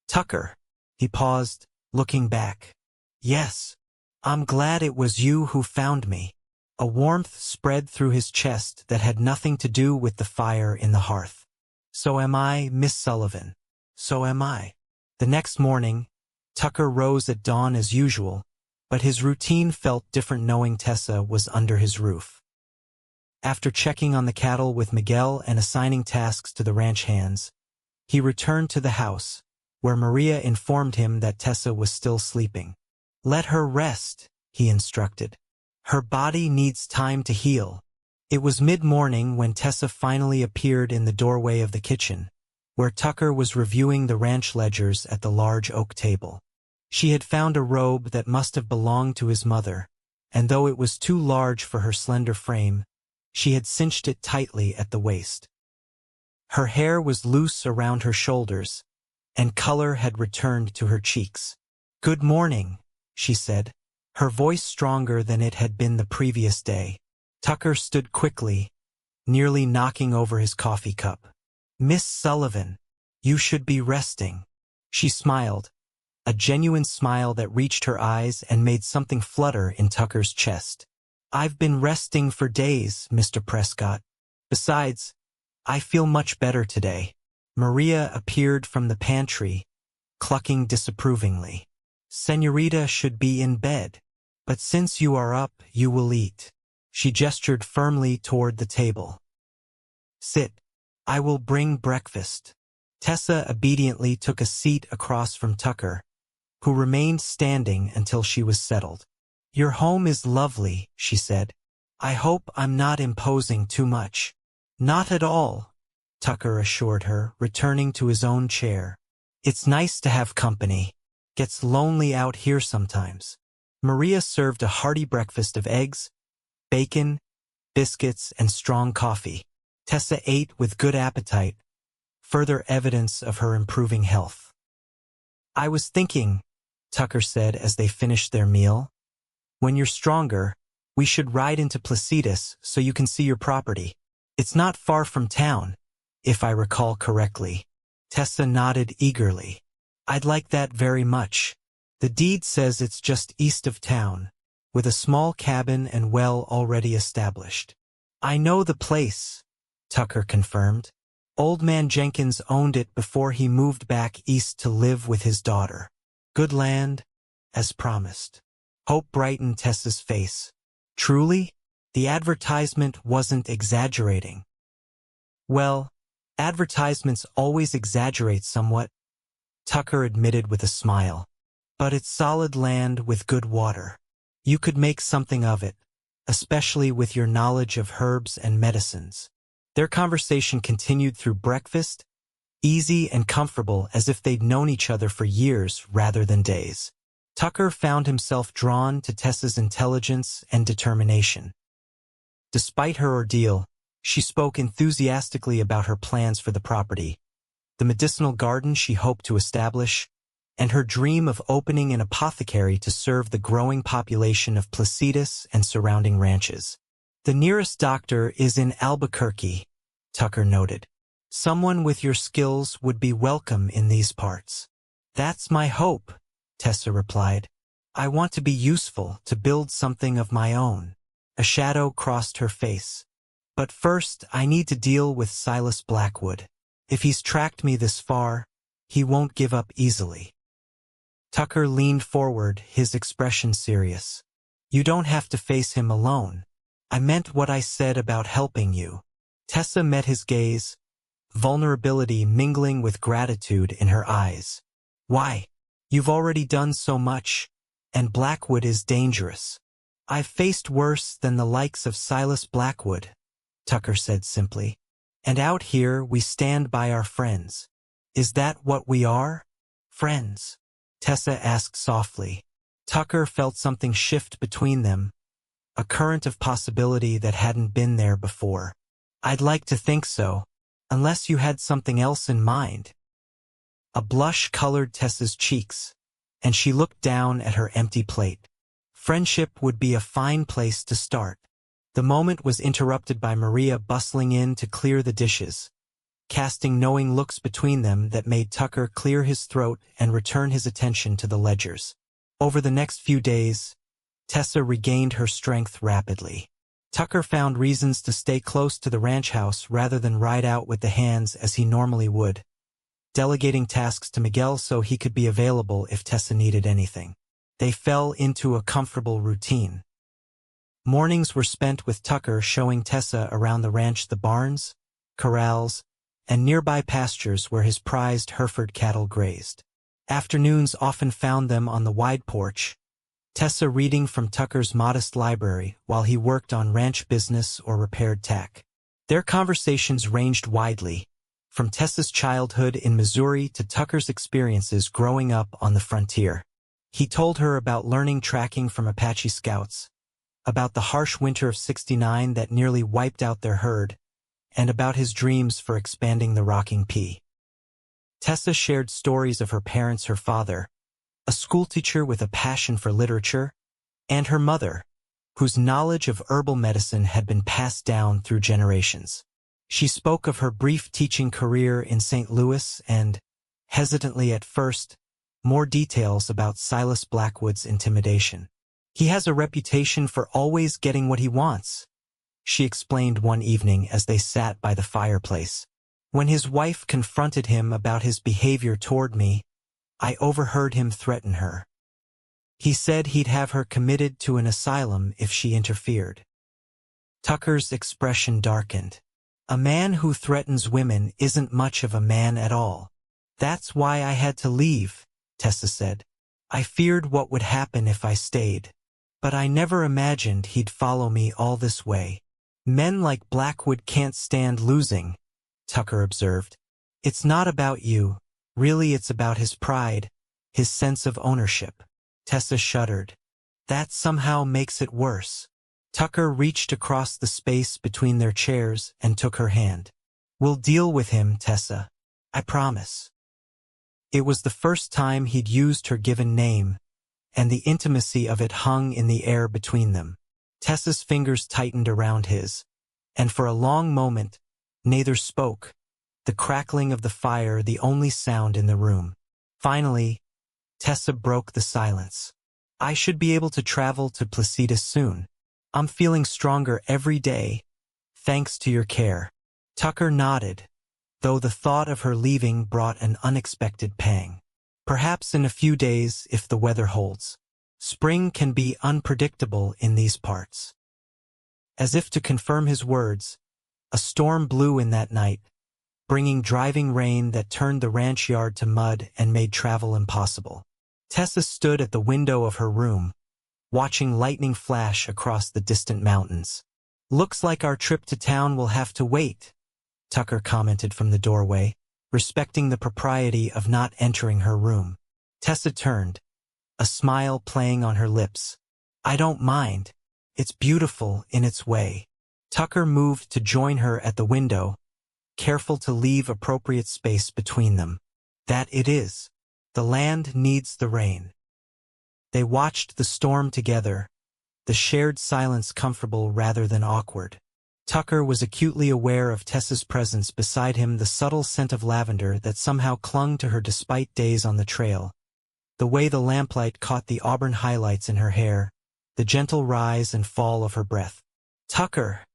"Tucker." He paused, looking back. "Yes, I'm glad it was you who found me." A warmth spread through his chest that had nothing to do with the fire in the hearth. "So am I, Miss Sullivan. So am I." The next morning, Tucker rose at dawn as usual, but his routine felt different knowing Tessa was under his roof. After checking on the cattle with Miguel and assigning tasks to the ranch hands, he returned to the house, where Maria informed him that Tessa was still sleeping. "Let her rest," he instructed. "Her body needs time to heal." It was mid-morning when Tessa finally appeared in the doorway of the kitchen, where Tucker was reviewing the ranch ledgers at the large oak table. She had found a robe that must have belonged to his mother, and though it was too large for her slender frame, she had cinched it tightly at the waist. Her hair was loose around her shoulders, and color had returned to her cheeks. "Good morning," she said, her voice stronger than it had been the previous day. Tucker stood quickly, nearly knocking over his coffee cup. "Miss Sullivan, you should be resting." She smiled, a genuine smile that reached her eyes and made something flutter in Tucker's chest. "I've been resting for days, Mr. Prescott. Besides, I feel much better today." Maria appeared from the pantry, clucking disapprovingly. "Señorita should be in bed. But since you are up, you will eat." She gestured firmly toward the table. "Sit. I will bring breakfast." Tessa obediently took a seat across from Tucker, who remained standing until she was settled. "Your home is lovely," she said. "I hope I'm not imposing too much." "Not at all," Tucker assured her, returning to his own chair. "It's nice to have company. Gets lonely out here sometimes." Maria served a hearty breakfast of eggs, bacon, biscuits, and strong coffee. Tessa ate with good appetite, further evidence of her improving health. "I was thinking," Tucker said as they finished their meal, "when you're stronger, we should ride into Placidus so you can see your property. It's not far from town, if I recall correctly." Tessa nodded eagerly. "I'd like that very much. The deed says it's just east of town, with a small cabin and well already established." "I know the place," Tucker confirmed. "Old man Jenkins owned it before he moved back east to live with his daughter. Good land, as promised." Hope brightened Tessa's face. "Truly? The advertisement wasn't exaggerating." "Well, advertisements always exaggerate somewhat," Tucker admitted with a smile. "But it's solid land with good water. You could make something of it, especially with your knowledge of herbs and medicines." Their conversation continued through breakfast, easy and comfortable as if they'd known each other for years rather than days. Tucker found himself drawn to Tessa's intelligence and determination. Despite her ordeal, she spoke enthusiastically about her plans for the property, the medicinal garden she hoped to establish, and her dream of opening an apothecary to serve the growing population of Placidus and surrounding ranches. "The nearest doctor is in Albuquerque," Tucker noted. "Someone with your skills would be welcome in these parts." "That's my hope," Tessa replied. "I want to be useful, to build something of my own." A shadow crossed her face. "But first, I need to deal with Silas Blackwood. If he's tracked me this far, he won't give up easily." Tucker leaned forward, his expression serious. "You don't have to face him alone. I meant what I said about helping you." Tessa met his gaze, vulnerability mingling with gratitude in her eyes. "Why? You've already done so much, and Blackwood is dangerous." "I've faced worse than the likes of Silas Blackwood," Tucker said simply. "And out here we stand by our friends." "Is that what we are? Friends?" Tessa asked softly. Tucker felt something shift between them, a current of possibility that hadn't been there before. "I'd like to think so, unless you had something else in mind." A blush colored Tessa's cheeks, and she looked down at her empty plate. Friendship would be a fine place to start. The moment was interrupted by Maria bustling in to clear the dishes, casting knowing looks between them that made Tucker clear his throat and return his attention to the ledgers. Over the next few days, Tessa regained her strength rapidly. Tucker found reasons to stay close to the ranch house rather than ride out with the hands as he normally would, delegating tasks to Miguel so he could be available if Tessa needed anything. They fell into a comfortable routine. Mornings were spent with Tucker showing Tessa around the ranch, the barns, corrals, and nearby pastures where his prized Hereford cattle grazed. Afternoons often found them on the wide porch, Tessa reading from Tucker's modest library while he worked on ranch business or repaired tack. Their conversations ranged widely, from Tessa's childhood in Missouri to Tucker's experiences growing up on the frontier. He told her about learning tracking from Apache scouts, about the harsh winter of '69 that nearly wiped out their herd, and about his dreams for expanding the Rocking P. Tessa shared stories of her parents, her father, a schoolteacher with a passion for literature, and her mother, whose knowledge of herbal medicine had been passed down through generations. She spoke of her brief teaching career in St. Louis and, hesitantly at first, more details about Silas Blackwood's intimidation. "He has a reputation for always getting what he wants," she explained one evening as they sat by the fireplace. "When his wife confronted him about his behavior toward me, I overheard him threaten her. He said he'd have her committed to an asylum if she interfered." Tucker's expression darkened. "A man who threatens women isn't much of a man at all. That's why I had to leave," Tessa said. "I feared what would happen if I stayed. But I never imagined he'd follow me all this way." "Men like Blackwood can't stand losing," Tucker observed. "It's not about you. Really, it's about his pride, his sense of ownership." Tessa shuddered. "That somehow makes it worse." Tucker reached across the space between their chairs and took her hand. "We'll deal with him, Tessa. I promise." It was the first time he'd used her given name, and the intimacy of it hung in the air between them. Tessa's fingers tightened around his, and for a long moment, neither spoke, the crackling of the fire the only sound in the room. Finally, Tessa broke the silence. "I should be able to travel to Placitas soon. I'm feeling stronger every day, thanks to your care." Tucker nodded, though the thought of her leaving brought an unexpected pang. "Perhaps in a few days if the weather holds. Spring can be unpredictable in these parts." As if to confirm his words, a storm blew in that night, bringing driving rain that turned the ranch yard to mud and made travel impossible. Tessa stood at the window of her room, watching lightning flash across the distant mountains. "Looks like our trip to town will have to wait," Tucker commented from the doorway, respecting the propriety of not entering her room. Tessa turned, a smile playing on her lips. "I don't mind. It's beautiful in its way." Tucker moved to join her at the window, careful to leave appropriate space between them. "That it is. The land needs the rain." They watched the storm together, the shared silence comfortable rather than awkward. Tucker was acutely aware of Tessa's presence beside him, the subtle scent of lavender that somehow clung to her despite days on the trail, the way the lamplight caught the auburn highlights in her hair, the gentle rise and fall of her breath. "Tucker,"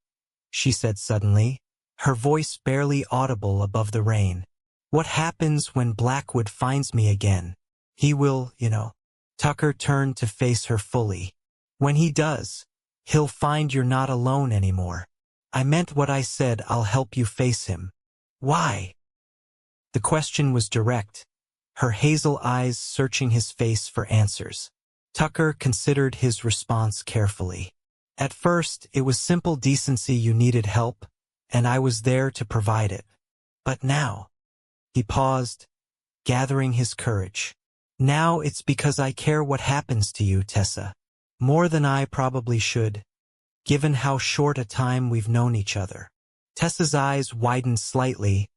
she said suddenly, her voice barely audible above the rain. "What happens when Blackwood finds me again? He will, you know." Tucker turned to face her fully. "When he does, he'll find you're not alone anymore. I meant what I said. I'll help you face him." "Why?" The question was direct, her hazel eyes searching his face for answers. Tucker considered his response carefully. "At first, it was simple decency. You needed help, and I was there to provide it. But now—" He paused, gathering his courage. "Now it's because I care what happens to you, Tessa. More than I probably should, given how short a time we've known each other." Tessa's eyes widened slightly,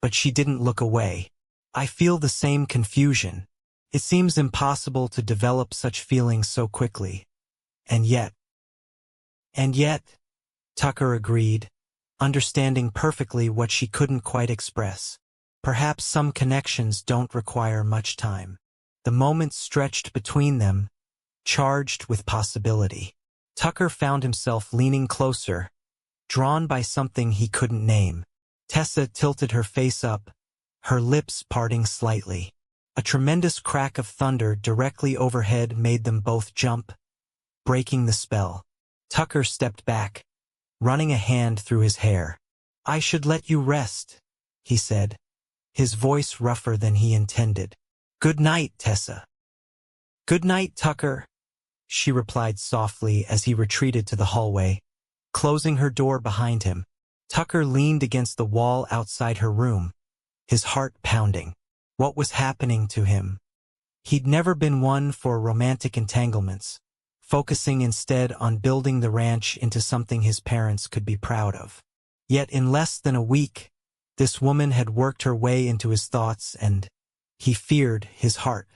but she didn't look away. "I feel the same confusion. It seems impossible to develop such feelings so quickly. And yet—" "And yet," Tucker agreed, understanding perfectly what she couldn't quite express. "Perhaps some connections don't require much time." The moments stretched between them, charged with possibility. Tucker found himself leaning closer, drawn by something he couldn't name. Tessa tilted her face up, her lips parting slightly. A tremendous crack of thunder directly overhead made them both jump, breaking the spell. Tucker stepped back, running a hand through his hair. "I should let you rest," he said, his voice rougher than he intended. "Good night, Tessa." "Good night, Tucker," she replied softly as he retreated to the hallway, closing her door behind him. Tucker leaned against the wall outside her room, his heart pounding. What was happening to him? He'd never been one for romantic entanglements, focusing instead on building the ranch into something his parents could be proud of. Yet in less than a week, this woman had worked her way into his thoughts and he feared his heart.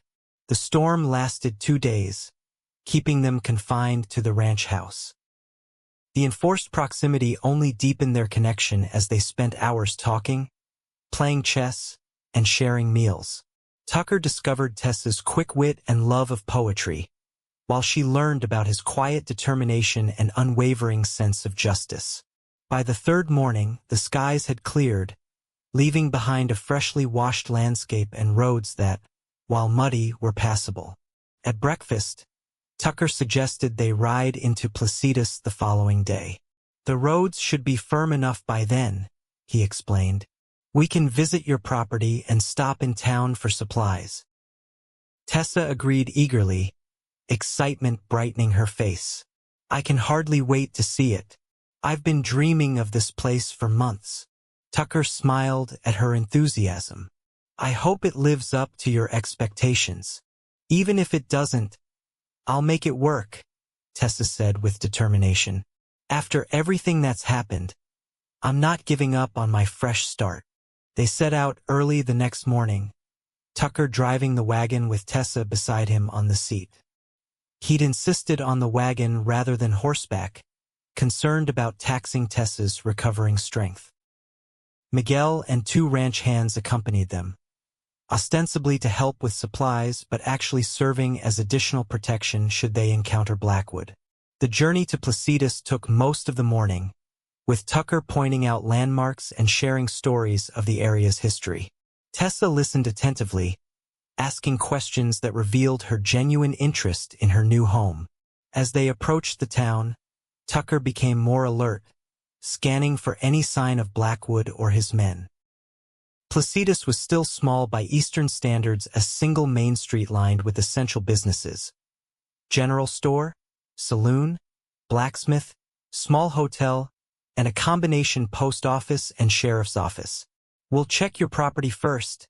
The storm lasted 2 days, keeping them confined to the ranch house. The enforced proximity only deepened their connection as they spent hours talking, playing chess, and sharing meals. Tucker discovered Tessa's quick wit and love of poetry, while she learned about his quiet determination and unwavering sense of justice. By the third morning, the skies had cleared, leaving behind a freshly washed landscape and roads that, while muddy, were passable. At breakfast, Tucker suggested they ride into Placidus the following day. "The roads should be firm enough by then," he explained. "We can visit your property and stop in town for supplies." Tessa agreed eagerly, excitement brightening her face. "I can hardly wait to see it. I've been dreaming of this place for months." Tucker smiled at her enthusiasm. "I hope it lives up to your expectations. Even if it doesn't, I'll make it work," Tessa said with determination. "After everything that's happened, I'm not giving up on my fresh start." They set out early the next morning, Tucker driving the wagon with Tessa beside him on the seat. He'd insisted on the wagon rather than horseback, concerned about taxing Tessa's recovering strength. Miguel and 2 ranch hands accompanied them, ostensibly to help with supplies but actually serving as additional protection should they encounter Blackwood. The journey to Placidus took most of the morning, with Tucker pointing out landmarks and sharing stories of the area's history. Tessa listened attentively, asking questions that revealed her genuine interest in her new home. As they approached the town, Tucker became more alert, scanning for any sign of Blackwood or his men. Placidus was still small by Eastern standards, a single main street lined with essential businesses. General store, saloon, blacksmith, small hotel, and a combination post office and sheriff's office. "We'll check your property first,"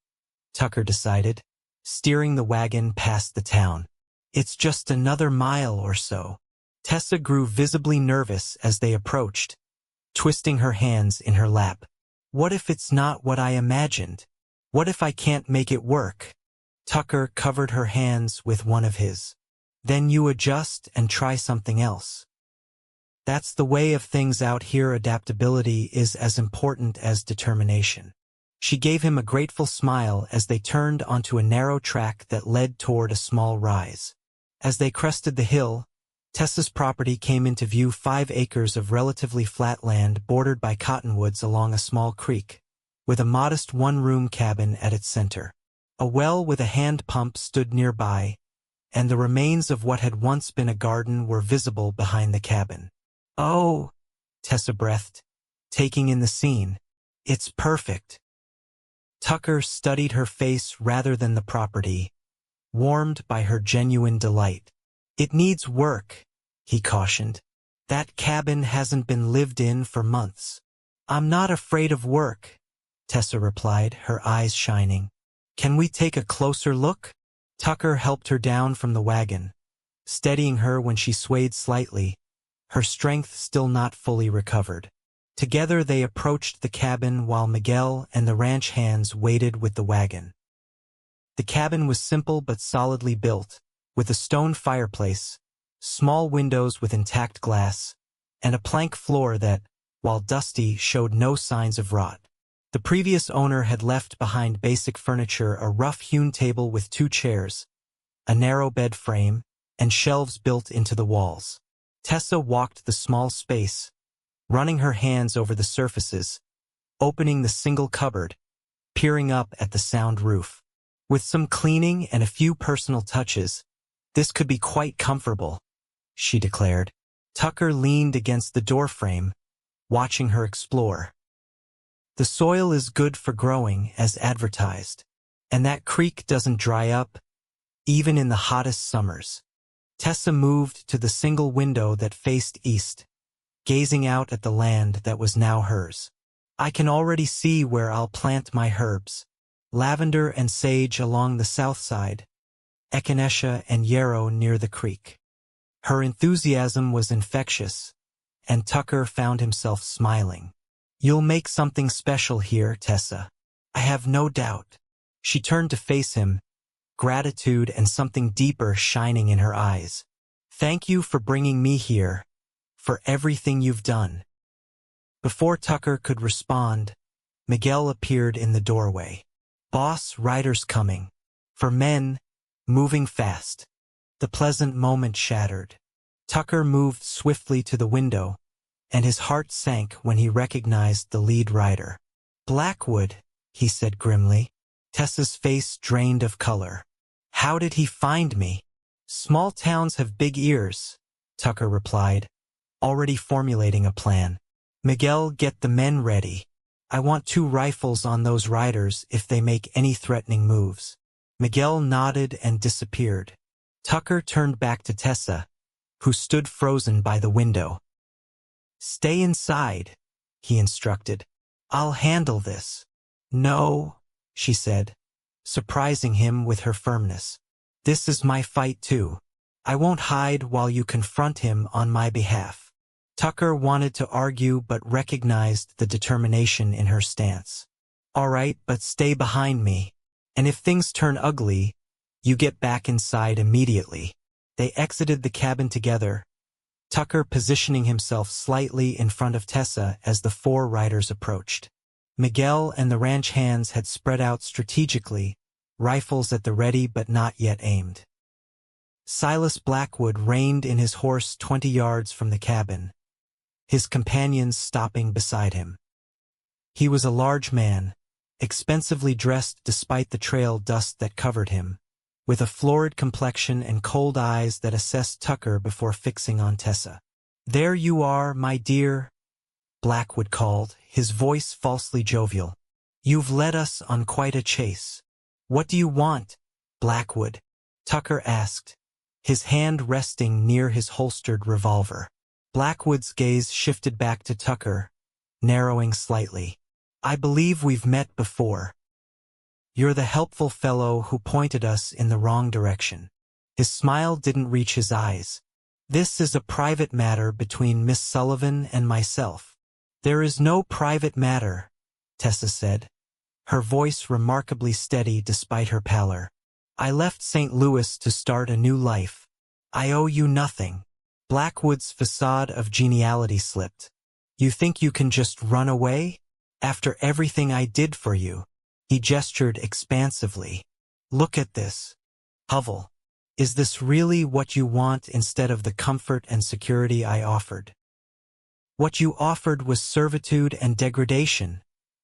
Tucker decided, steering the wagon past the town. "It's just another mile or so." Tessa grew visibly nervous as they approached, twisting her hands in her lap. "What if it's not what I imagined? What if I can't make it work?" Tucker covered her hands with one of his. "Then you adjust and try something else. That's the way of things out here. Adaptability is as important as determination." She gave him a grateful smile as they turned onto a narrow track that led toward a small rise. As they crested the hill, Tessa's property came into view, 5 acres of relatively flat land bordered by cottonwoods along a small creek, with a modest 1-room cabin at its center. A well with a hand pump stood nearby, and the remains of what had once been a garden were visible behind the cabin. "Oh," Tessa breathed, taking in the scene. "It's perfect." Tucker studied her face rather than the property, warmed by her genuine delight. "It needs work," he cautioned. "That cabin hasn't been lived in for months." "I'm not afraid of work," Tessa replied, her eyes shining. "Can we take a closer look?" Tucker helped her down from the wagon, steadying her when she swayed slightly, her strength still not fully recovered. Together they approached the cabin while Miguel and the ranch hands waited with the wagon. The cabin was simple but solidly built, with a stone fireplace, small windows with intact glass, and a plank floor that, while dusty, showed no signs of rot. The previous owner had left behind basic furniture: a rough-hewn table with 2 chairs, a narrow bed frame, and shelves built into the walls. Tessa walked the small space, running her hands over the surfaces, opening the single cupboard, peering up at the sound roof. With some cleaning and a few personal touches, this could be quite comfortable, she declared. Tucker leaned against the doorframe, watching her explore. "The soil is good for growing, as advertised, and that creek doesn't dry up, even in the hottest summers." Tessa moved to the single window that faced east, gazing out at the land that was now hers. "I can already see where I'll plant my herbs. Lavender and sage along the south side, echinacea and yarrow near the creek." Her enthusiasm was infectious, and Tucker found himself smiling. "You'll make something special here, Tessa. I have no doubt." She turned to face him, gratitude and something deeper shining in her eyes. "Thank you for bringing me here, for everything you've done." Before Tucker could respond, Miguel appeared in the doorway. "Boss, riders coming. For men, moving fast." The pleasant moment shattered. Tucker moved swiftly to the window, and his heart sank when he recognized the lead rider. "Blackwood," he said grimly. Tessa's face drained of color. "How did he find me?" "Small towns have big ears," Tucker replied, already formulating a plan. "Miguel, get the men ready. I want 2 rifles on those riders if they make any threatening moves." Miguel nodded and disappeared. Tucker turned back to Tessa, who stood frozen by the window. "Stay inside," he instructed. "I'll handle this." "No," she said, surprising him with her firmness. "This is my fight too. I won't hide while you confront him on my behalf." Tucker wanted to argue but recognized the determination in her stance. "All right, but stay behind me. And if things turn ugly, you get back inside immediately." They exited the cabin together, Tucker positioning himself slightly in front of Tessa as the 4 riders approached. Miguel and the ranch hands had spread out strategically, rifles at the ready but not yet aimed. Silas Blackwood reined in his horse 20 yards from the cabin, his companions stopping beside him. He was a large man, expensively dressed despite the trail dust that covered him, with a florid complexion and cold eyes that assessed Tucker before fixing on Tessa. "There you are, my dear," Blackwood called, his voice falsely jovial. "You've led us on quite a chase." "What do you want, Blackwood?" Tucker asked, his hand resting near his holstered revolver. Blackwood's gaze shifted back to Tucker, narrowing slightly. "I believe we've met before. You're the helpful fellow who pointed us in the wrong direction." His smile didn't reach his eyes. "This is a private matter between Miss Sullivan and myself." "There is no private matter," Tessa said, her voice remarkably steady despite her pallor. "I left St. Louis to start a new life. I owe you nothing." Blackwood's facade of geniality slipped. "You think you can just run away? After everything I did for you?" He gestured expansively. "Look at this. Hovel. Is this really what you want instead of the comfort and security I offered?" "What you offered was servitude and degradation,"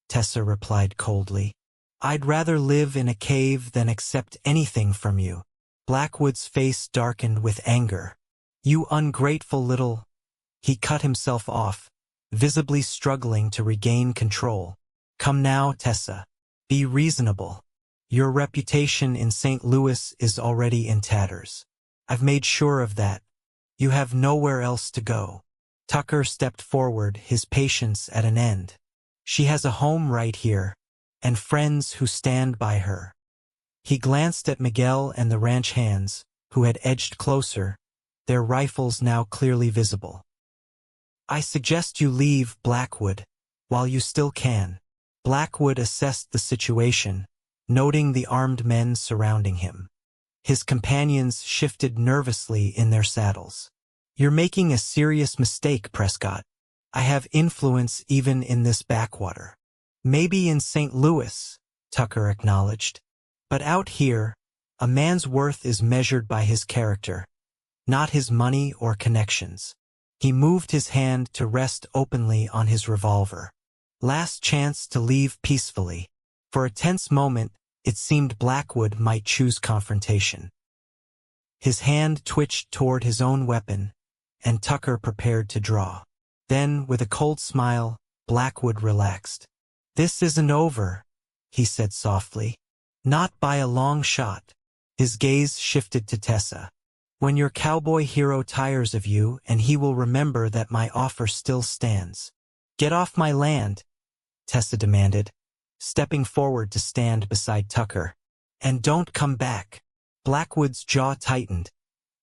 Tessa replied coldly. "I'd rather live in a cave than accept anything from you." Blackwood's face darkened with anger. "You ungrateful little—" He cut himself off, visibly struggling to regain control. "Come now, Tessa. Be reasonable. Your reputation in St. Louis is already in tatters. I've made sure of that. You have nowhere else to go." Tucker stepped forward, his patience at an end. "She has a home right here, and friends who stand by her." He glanced at Miguel and the ranch hands, who had edged closer, their rifles now clearly visible. "I suggest you leave, Blackwood, while you still can." Blackwood assessed the situation, noting the armed men surrounding him. His companions shifted nervously in their saddles. "You're making a serious mistake, Prescott. I have influence even in this backwater." "Maybe in St. Louis," Tucker acknowledged. "But out here, a man's worth is measured by his character, not his money or connections." He moved his hand to rest openly on his revolver. Last chance to leave peacefully. For a tense moment, it seemed Blackwood might choose confrontation. His hand twitched toward his own weapon, and Tucker prepared to draw. Then, with a cold smile, Blackwood relaxed. "This isn't over," he said softly. "Not by a long shot." His gaze shifted to Tessa. "When your cowboy hero tires of you, and he will remember that my offer still stands." "Get off my land," Tessa demanded, stepping forward to stand beside Tucker. "And don't come back." Blackwood's jaw tightened,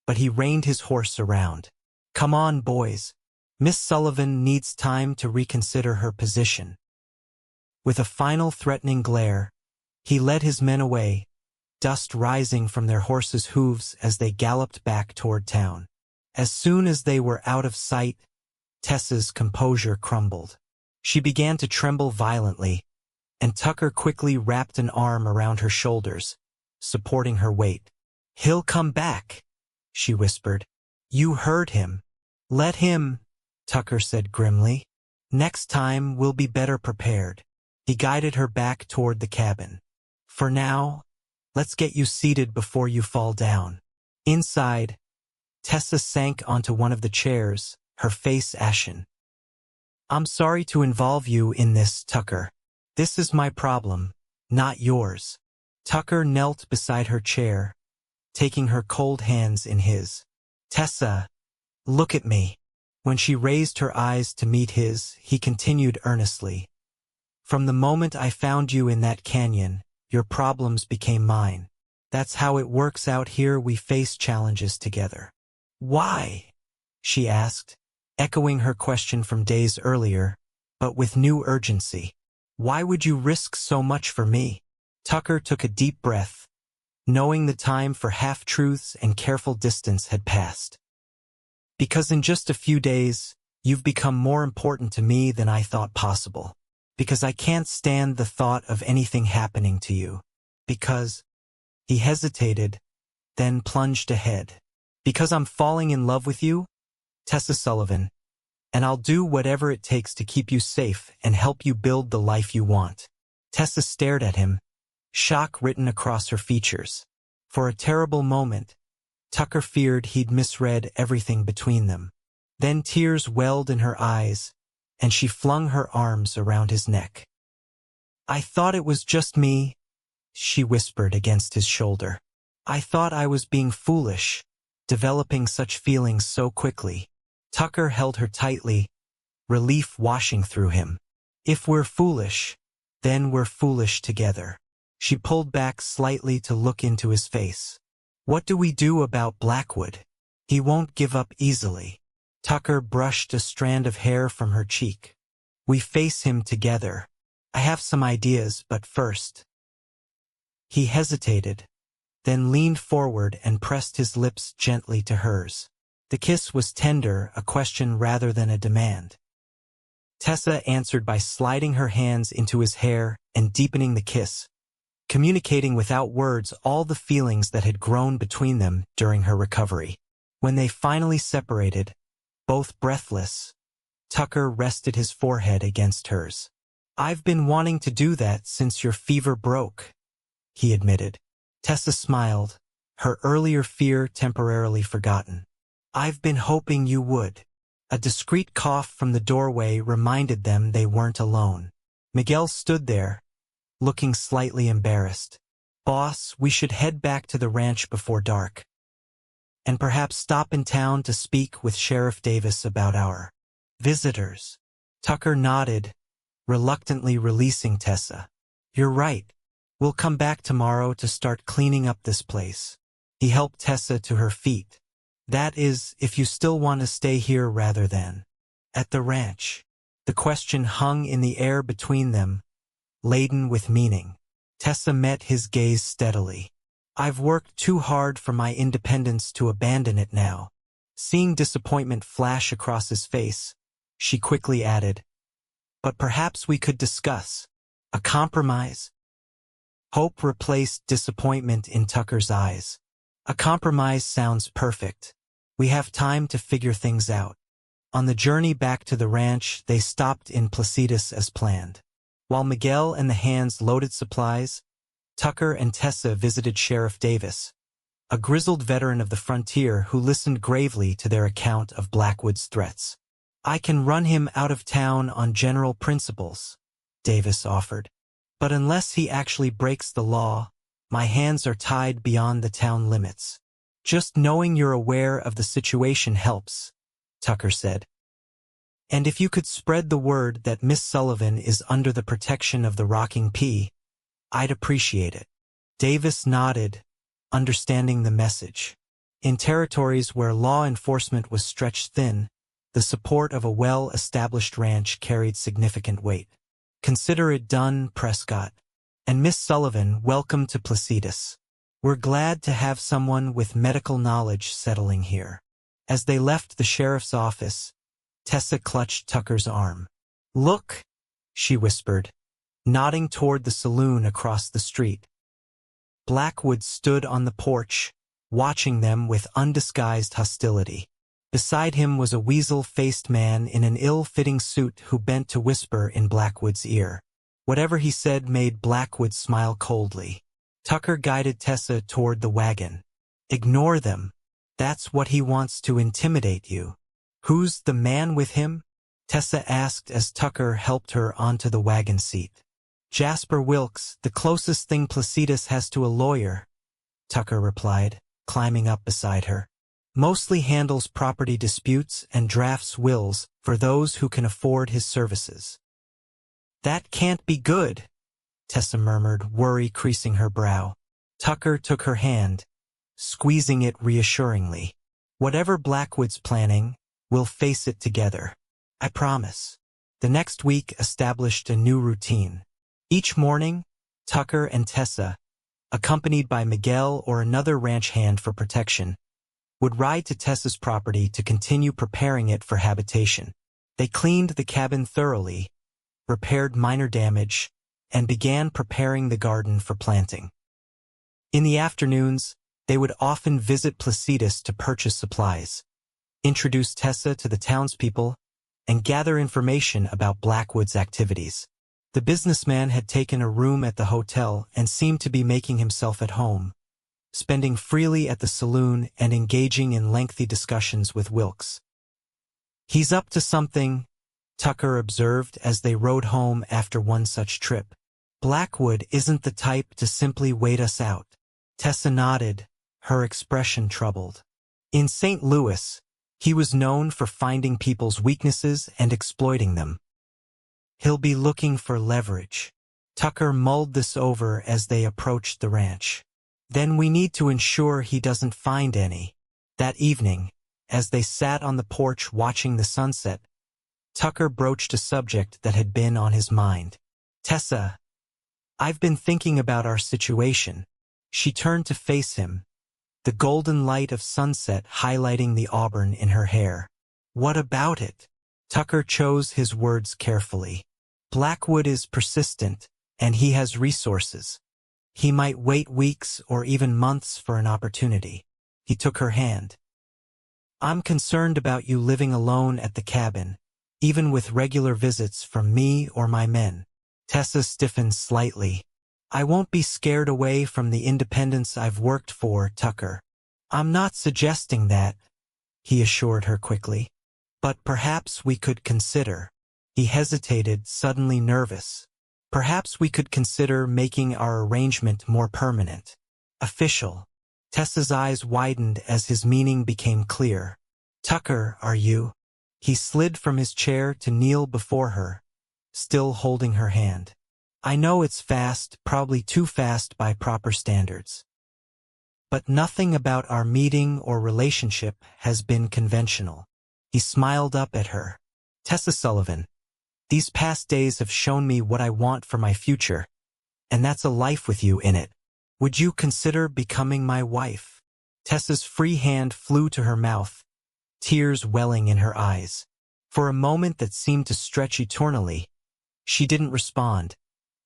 but he reined his horse around. "Come on, boys. Miss Sullivan needs time to reconsider her position." With a final threatening glare, he led his men away, dust rising from their horses' hooves as they galloped back toward town. As soon as they were out of sight, Tessa's composure crumbled. She began to tremble violently, and Tucker quickly wrapped an arm around her shoulders, supporting her weight. "He'll come back," she whispered. "You heard him." "Let him," Tucker said grimly. "Next time we'll be better prepared." He guided her back toward the cabin. "For now, let's get you seated before you fall down." Inside, Tessa sank onto one of the chairs, her face ashen. "I'm sorry to involve you in this, Tucker. This is my problem, not yours." Tucker knelt beside her chair, taking her cold hands in his. "Tessa, look at me." When she raised her eyes to meet his, he continued earnestly. "From the moment I found you in that canyon, your problems became mine. That's how it works out here. We face challenges together." "Why?" she asked, echoing her question from days earlier, but with new urgency. "Why would you risk so much for me?" Tucker took a deep breath, knowing the time for half-truths and careful distance had passed. "Because in just a few days, you've become more important to me than I thought possible. Because I can't stand the thought of anything happening to you. Because—" He hesitated, then plunged ahead. "Because I'm falling in love with you, Tessa Sullivan, and I'll do whatever it takes to keep you safe and help you build the life you want." Tessa stared at him, shock written across her features. For a terrible moment, Tucker feared he'd misread everything between them. Then tears welled in her eyes, and she flung her arms around his neck. "I thought it was just me," she whispered against his shoulder. "I thought I was being foolish, developing such feelings so quickly." Tucker held her tightly, relief washing through him. "If we're foolish, then we're foolish together." She pulled back slightly to look into his face. "What do we do about Blackwood? He won't give up easily." Tucker brushed a strand of hair from her cheek. "We face him together. I have some ideas, but first—" He hesitated, then leaned forward and pressed his lips gently to hers. The kiss was tender, a question rather than a demand. Tessa answered by sliding her hands into his hair and deepening the kiss, communicating without words all the feelings that had grown between them during her recovery. When they finally separated, both breathless, Tucker rested his forehead against hers. "I've been wanting to do that since your fever broke," he admitted. Tessa smiled, her earlier fear temporarily forgotten. "I've been hoping you would." A discreet cough from the doorway reminded them they weren't alone. Miguel stood there, looking slightly embarrassed. "Boss, we should head back to the ranch before dark. And perhaps stop in town to speak with Sheriff Davis about our visitors." Tucker nodded, reluctantly releasing Tessa. "You're right. We'll come back tomorrow to start cleaning up this place." He helped Tessa to her feet. "That is, if you still want to stay here rather than at the ranch." The question hung in the air between them, laden with meaning. Tessa met his gaze steadily. "I've worked too hard for my independence to abandon it now." Seeing disappointment flash across his face, she quickly added, "But perhaps we could discuss a compromise." Hope replaced disappointment in Tucker's eyes. "A compromise sounds perfect. We have time to figure things out." On the journey back to the ranch, they stopped in Placitas as planned. While Miguel and the hands loaded supplies, Tucker and Tessa visited Sheriff Davis, a grizzled veteran of the frontier who listened gravely to their account of Blackwood's threats. "I can run him out of town on general principles," Davis offered. "But unless he actually breaks the law, my hands are tied beyond the town limits." "Just knowing you're aware of the situation helps," Tucker said. "And if you could spread the word that Miss Sullivan is under the protection of the Rocking P, I'd appreciate it." Davis nodded, understanding the message. In territories where law enforcement was stretched thin, the support of a well-established ranch carried significant weight. "Consider it done, Prescott. And Miss Sullivan, welcome to Placitas. We're glad to have someone with medical knowledge settling here." As they left the sheriff's office, Tessa clutched Tucker's arm. "Look," she whispered, nodding toward the saloon across the street. Blackwood stood on the porch, watching them with undisguised hostility. Beside him was a weasel-faced man in an ill-fitting suit who bent to whisper in Blackwood's ear. Whatever he said made Blackwood smile coldly. Tucker guided Tessa toward the wagon. "Ignore them. That's what he wants to intimidate you." "Who's the man with him?" Tessa asked as Tucker helped her onto the wagon seat. "Jasper Wilkes, the closest thing Placidus has to a lawyer," Tucker replied, climbing up beside her. "Mostly handles property disputes and drafts wills for those who can afford his services." "That can't be good," Tessa murmured, worry creasing her brow. Tucker took her hand, squeezing it reassuringly. "Whatever Blackwood's planning, we'll face it together. I promise." The next week established a new routine. Each morning, Tucker and Tessa, accompanied by Miguel or another ranch hand for protection, would ride to Tessa's property to continue preparing it for habitation. They cleaned the cabin thoroughly, repaired minor damage, and began preparing the garden for planting. In the afternoons, they would often visit Placidus to purchase supplies, introduce Tessa to the townspeople, and gather information about Blackwood's activities. The businessman had taken a room at the hotel and seemed to be making himself at home, spending freely at the saloon and engaging in lengthy discussions with Wilkes. "He's up to something," Tucker observed as they rode home after one such trip. "Blackwood isn't the type to simply wait us out." Tessa nodded, her expression troubled. In St. Louis, he was known for finding people's weaknesses and exploiting them. "He'll be looking for leverage." Tucker mulled this over as they approached the ranch. "Then we need to ensure he doesn't find any." That evening, as they sat on the porch watching the sunset, Tucker broached a subject that had been on his mind. "Tessa, I've been thinking about our situation." She turned to face him, the golden light of sunset highlighting the auburn in her hair. "What about it?" Tucker chose his words carefully. "Blackwood is persistent, and he has resources. He might wait weeks or even months for an opportunity." He took her hand. "I'm concerned about you living alone at the cabin, even with regular visits from me or my men." Tessa stiffened slightly. "I won't be scared away from the independence I've worked for, Tucker." "I'm not suggesting that," he assured her quickly. "But perhaps we could consider." He hesitated, suddenly nervous. "Perhaps we could consider making our arrangement more permanent. Official." Tessa's eyes widened as his meaning became clear. "Tucker, are you?" He slid from his chair to kneel before her, still holding her hand. "I know it's fast, probably too fast by proper standards. But nothing about our meeting or relationship has been conventional." He smiled up at her. "Tessa Sullivan, these past days have shown me what I want for my future, and that's a life with you in it. Would you consider becoming my wife?" Tessa's free hand flew to her mouth, tears welling in her eyes. For a moment that seemed to stretch eternally, she didn't respond,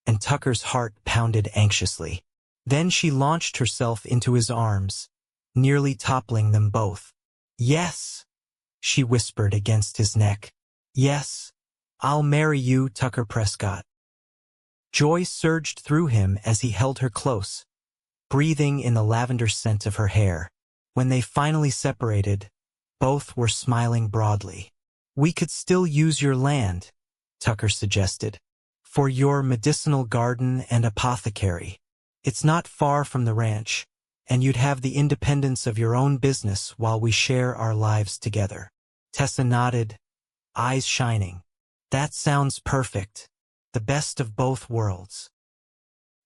and Tucker's heart pounded anxiously. Then she launched herself into his arms, nearly toppling them both. "Yes," she whispered against his neck. "Yes, I'll marry you, Tucker Prescott." Joy surged through him as he held her close, breathing in the lavender scent of her hair. When they finally separated, both were smiling broadly. "We could still use your land," Tucker suggested, "for your medicinal garden and apothecary. It's not far from the ranch, and you'd have the independence of your own business while we share our lives together." Tessa nodded, eyes shining. "That sounds perfect. The best of both worlds."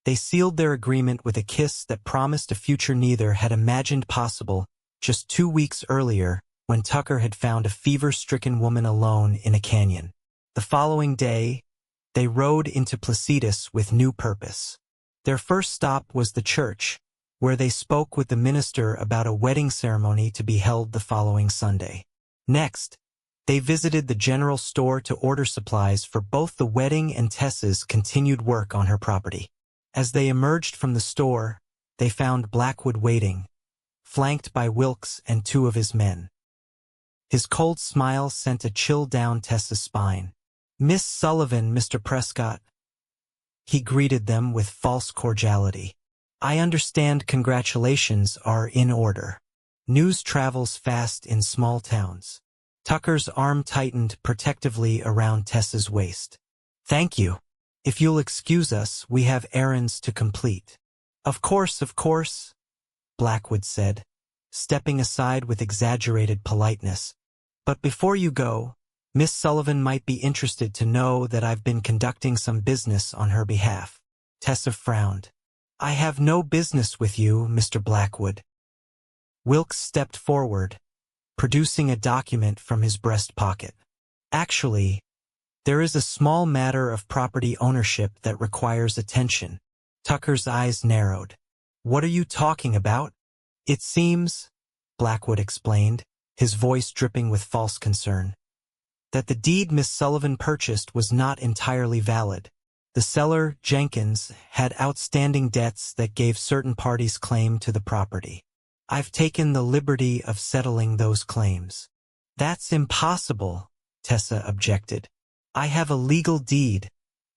They sealed their agreement with a kiss that promised a future neither had imagined possible just 2 weeks earlier when Tucker had found a fever-stricken woman alone in a canyon. The following day, they rode into Placidus with new purpose. Their first stop was the church, where they spoke with the minister about a wedding ceremony to be held the following Sunday. Next, They visited the general store to order supplies for both the wedding and Tessa's continued work on her property. As they emerged from the store, they found Blackwood waiting, flanked by Wilkes and two of his men. His cold smile sent a chill down Tessa's spine. "Miss Sullivan, Mr. Prescott." He greeted them with false cordiality. "I understand congratulations are in order. News travels fast in small towns." Tucker's arm tightened protectively around Tessa's waist. "Thank you. If you'll excuse us, we have errands to complete." Of course," Blackwood said, stepping aside with exaggerated politeness. "But before you go, Miss Sullivan might be interested to know that I've been conducting some business on her behalf." Tessa frowned. "I have no business with you, Mr. Blackwood." Wilkes stepped forward, producing a document from his breast pocket. "Actually, there is a small matter of property ownership that requires attention." Tucker's eyes narrowed. "What are you talking about?" "It seems," Blackwood explained, his voice dripping with false concern, "that the deed Miss Sullivan purchased was not entirely valid. The seller, Jenkins, had outstanding debts that gave certain parties claim to the property. I've taken the liberty of settling those claims." "That's impossible," Tessa objected. "I have a legal deed,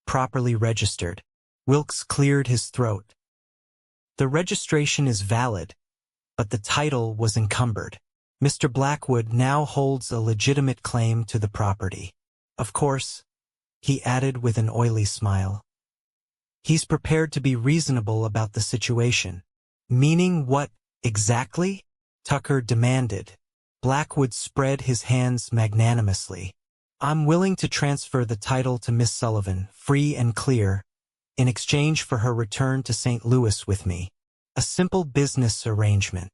properly registered." Wilkes cleared his throat. "The registration is valid, but the title was encumbered. Mr. Blackwood now holds a legitimate claim to the property. Of course," he added with an oily smile, "he's prepared to be reasonable about the situation." "Meaning what exactly?" Tucker demanded. Blackwood spread his hands magnanimously. "I'm willing to transfer the title to Miss Sullivan, free and clear, in exchange for her return to St. Louis with me. A simple business arrangement."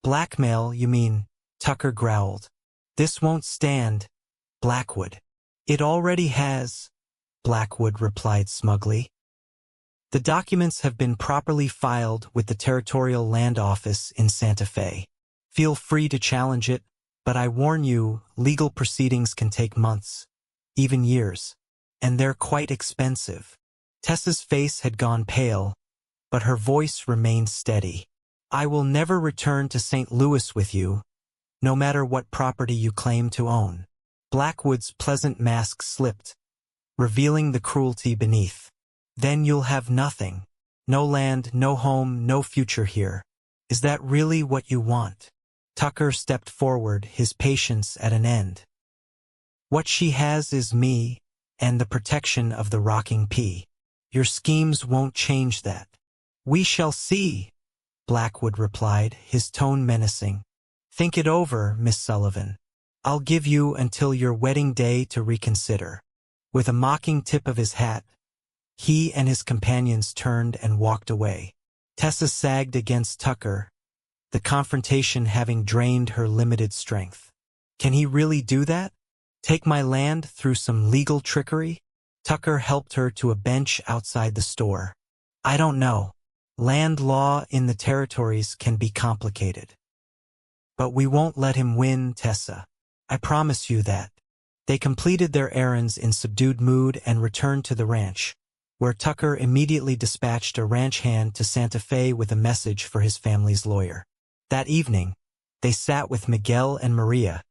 "Blackmail, you mean?" Tucker growled. "This won't stand, Blackwood." "It already has," Blackwood replied smugly. "The documents have been properly filed with the Territorial Land Office in Santa Fe. Feel free to challenge it, but I warn you, legal proceedings can take months, even years, and they're quite expensive." Tessa's face had gone pale, but her voice remained steady. "I will never return to St. Louis with you, no matter what property you claim to own." Blackwood's pleasant mask slipped, revealing the cruelty beneath. "Then you'll have nothing. No land, no home, no future here. Is that really what you want?" Tucker stepped forward, his patience at an end. "What she has is me, and the protection of the rocking pea. Your schemes won't change that." "We shall see," Blackwood replied, his tone menacing. "Think it over, Miss Sullivan. I'll give you until your wedding day to reconsider." With a mocking tip of his hat, he and his companions turned and walked away. Tessa sagged against Tucker, the confrontation having drained her limited strength. Can he really do that? Take my land through some legal trickery? Tucker helped her to a bench outside the store. "I don't know. Land law in the territories can be complicated. But we won't let him win, Tessa. I promise you that." They completed their errands in subdued mood and returned to the ranch, where Tucker immediately dispatched a ranch hand to Santa Fe with a message for his family's lawyer. That evening, they sat with Miguel and Maria,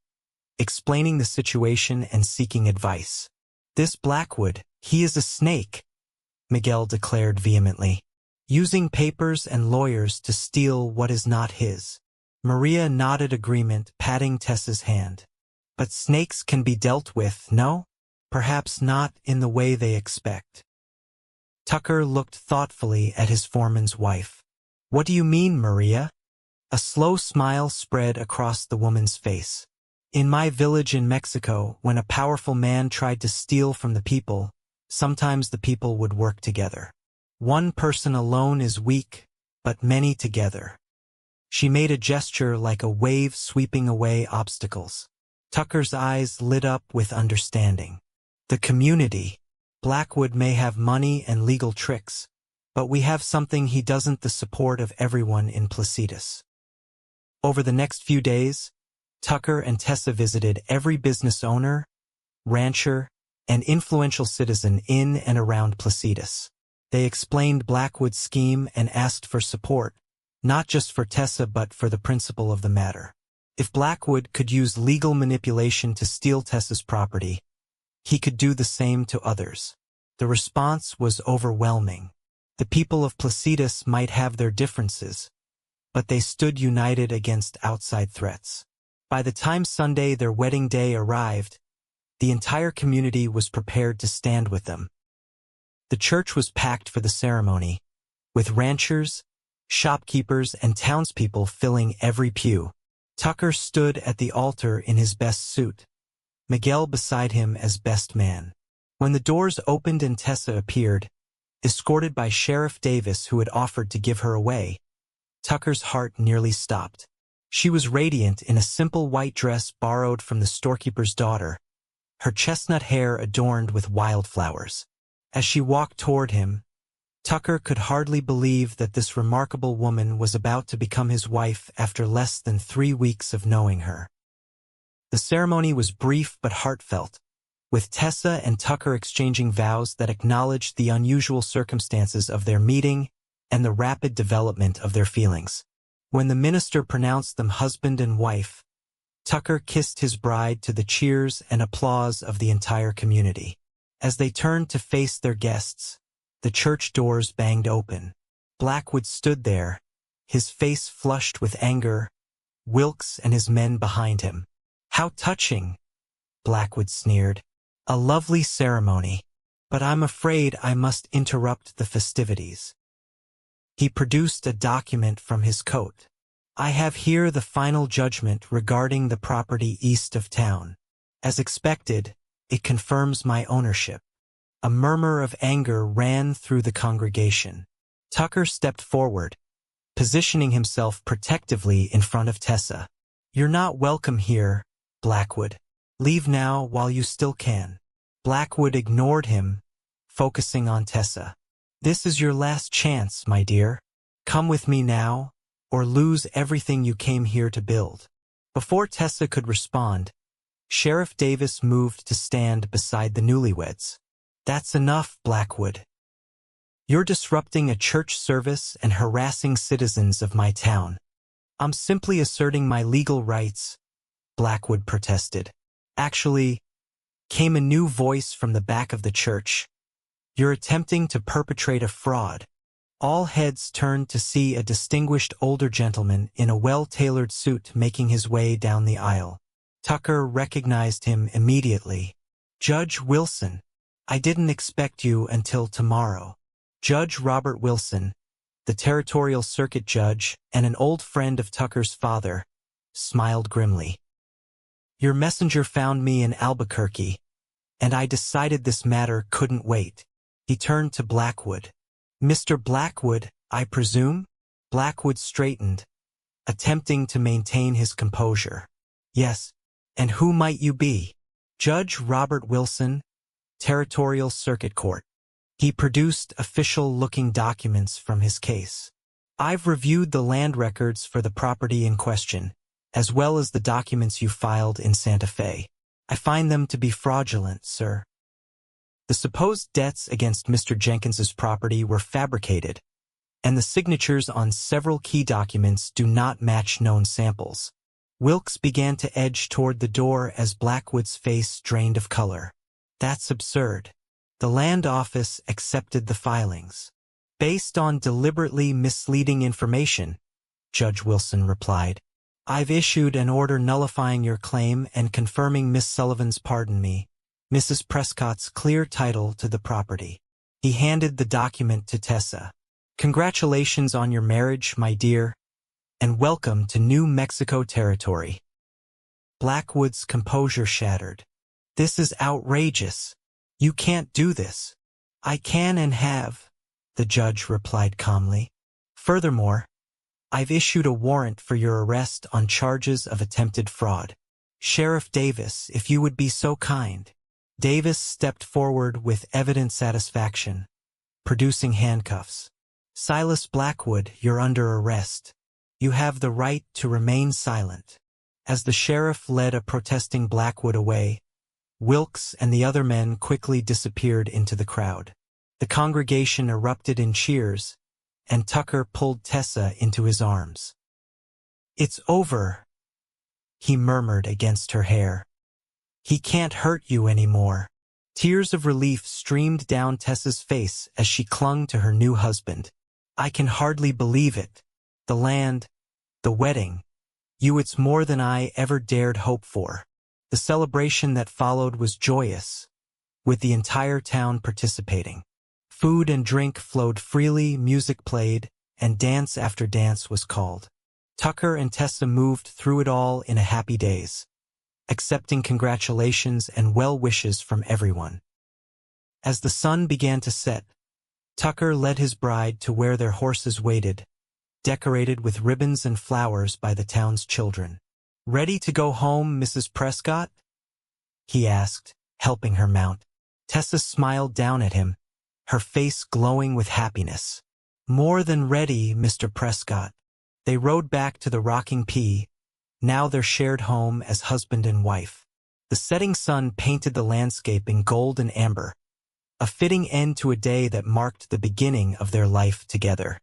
explaining the situation and seeking advice. "This Blackwood, he is a snake," Miguel declared vehemently, "using papers and lawyers to steal what is not his." Maria nodded agreement, patting Tessa's hand. "But snakes can be dealt with, no? Perhaps not in the way they expect." Tucker looked thoughtfully at his foreman's wife. "What do you mean, Maria?" A slow smile spread across the woman's face. "In my village in Mexico, when a powerful man tried to steal from the people, sometimes the people would work together. One person alone is weak, but many together." She made a gesture like a wave sweeping away obstacles. Tucker's eyes lit up with understanding. "The community. Blackwood may have money and legal tricks, but we have something he doesn't: the support of everyone in Placitas." Over the next few days, Tucker and Tessa visited every business owner, rancher, and influential citizen in and around Placitas. They explained Blackwood's scheme and asked for support, not just for Tessa but for the principle of the matter. If Blackwood could use legal manipulation to steal Tessa's property, he could do the same to others. The response was overwhelming. The people of Placitas might have their differences, but they stood united against outside threats. By the time Sunday, their wedding day, arrived, the entire community was prepared to stand with them. The church was packed for the ceremony, with ranchers, shopkeepers, and townspeople filling every pew. Tucker stood at the altar in his best suit, Miguel beside him as best man. When the doors opened and Tessa appeared, escorted by Sheriff Davis who had offered to give her away, Tucker's heart nearly stopped. She was radiant in a simple white dress borrowed from the storekeeper's daughter, her chestnut hair adorned with wildflowers. As she walked toward him, Tucker could hardly believe that this remarkable woman was about to become his wife after less than 3 weeks of knowing her. The ceremony was brief but heartfelt, with Tessa and Tucker exchanging vows that acknowledged the unusual circumstances of their meeting and the rapid development of their feelings. When the minister pronounced them husband and wife, Tucker kissed his bride to the cheers and applause of the entire community. As they turned to face their guests, the church doors banged open. Blackwood stood there, his face flushed with anger, Wilkes and his men behind him. "How touching," Blackwood sneered. "A lovely ceremony, but I'm afraid I must interrupt the festivities." He produced a document from his coat. "I have here the final judgment regarding the property east of town. As expected, it confirms my ownership." A murmur of anger ran through the congregation. Tucker stepped forward, positioning himself protectively in front of Tessa. "You're not welcome here, Blackwood. Leave now while you still can." Blackwood ignored him, focusing on Tessa. "This is your last chance, my dear. Come with me now, or lose everything you came here to build." Before Tessa could respond, Sheriff Davis moved to stand beside the newlyweds. "That's enough, Blackwood. You're disrupting a church service and harassing citizens of my town." "I'm simply asserting my legal rights," Blackwood protested. "Actually," came a new voice from the back of the church, "you're attempting to perpetrate a fraud." All heads turned to see a distinguished older gentleman in a well-tailored suit making his way down the aisle. Tucker recognized him immediately. "Judge Wilson. I didn't expect you until tomorrow." Judge Robert Wilson, the territorial circuit judge and an old friend of Tucker's father, smiled grimly. "Your messenger found me in Albuquerque, and I decided this matter couldn't wait." He turned to Blackwood. "Mr. Blackwood, I presume?" Blackwood straightened, attempting to maintain his composure. "Yes, and who might you be?" "Judge Robert Wilson, Territorial Circuit Court." He produced official-looking documents from his case. "I've reviewed the land records for the property in question, as well as the documents you filed in Santa Fe. I find them to be fraudulent, sir." The supposed debts against Mr. Jenkins's property were fabricated, and the signatures on several key documents do not match known samples. Wilkes began to edge toward the door as Blackwood's face drained of color. "That's absurd." The land office accepted the filings. "Based on deliberately misleading information," Judge Wilson replied. "I've issued an order nullifying your claim and confirming Miss Sullivan's Mrs. Prescott's clear title to the property." He handed the document to Tessa. "Congratulations on your marriage, my dear, and welcome to New Mexico territory." Blackwood's composure shattered. "This is outrageous. You can't do this." "I can and have," the judge replied calmly. "Furthermore, I've issued a warrant for your arrest on charges of attempted fraud. Sheriff Davis, if you would be so kind." Davis stepped forward with evident satisfaction, producing handcuffs. "Silas Blackwood, you're under arrest. You have the right to remain silent." As the sheriff led a protesting Blackwood away, Wilkes and the other men quickly disappeared into the crowd. The congregation erupted in cheers, and Tucker pulled Tessa into his arms. "It's over," he murmured against her hair. "He can't hurt you anymore." Tears of relief streamed down Tessa's face as she clung to her new husband. "I can hardly believe it. The land, the wedding. It's more than I ever dared hope for." The celebration that followed was joyous, with the entire town participating. Food and drink flowed freely, music played, and dance after dance was called. Tucker and Tessa moved through it all in a happy daze, accepting congratulations and well wishes from everyone. As the sun began to set, Tucker led his bride to where their horses waited, decorated with ribbons and flowers by the town's children. "Ready to go home, Mrs. Prescott?" he asked, helping her mount. Tessa smiled down at him, her face glowing with happiness. "More than ready, Mr. Prescott." They rode back to the Rocking P, now their shared home as husband and wife. The setting sun painted the landscape in gold and amber, a fitting end to a day that marked the beginning of their life together.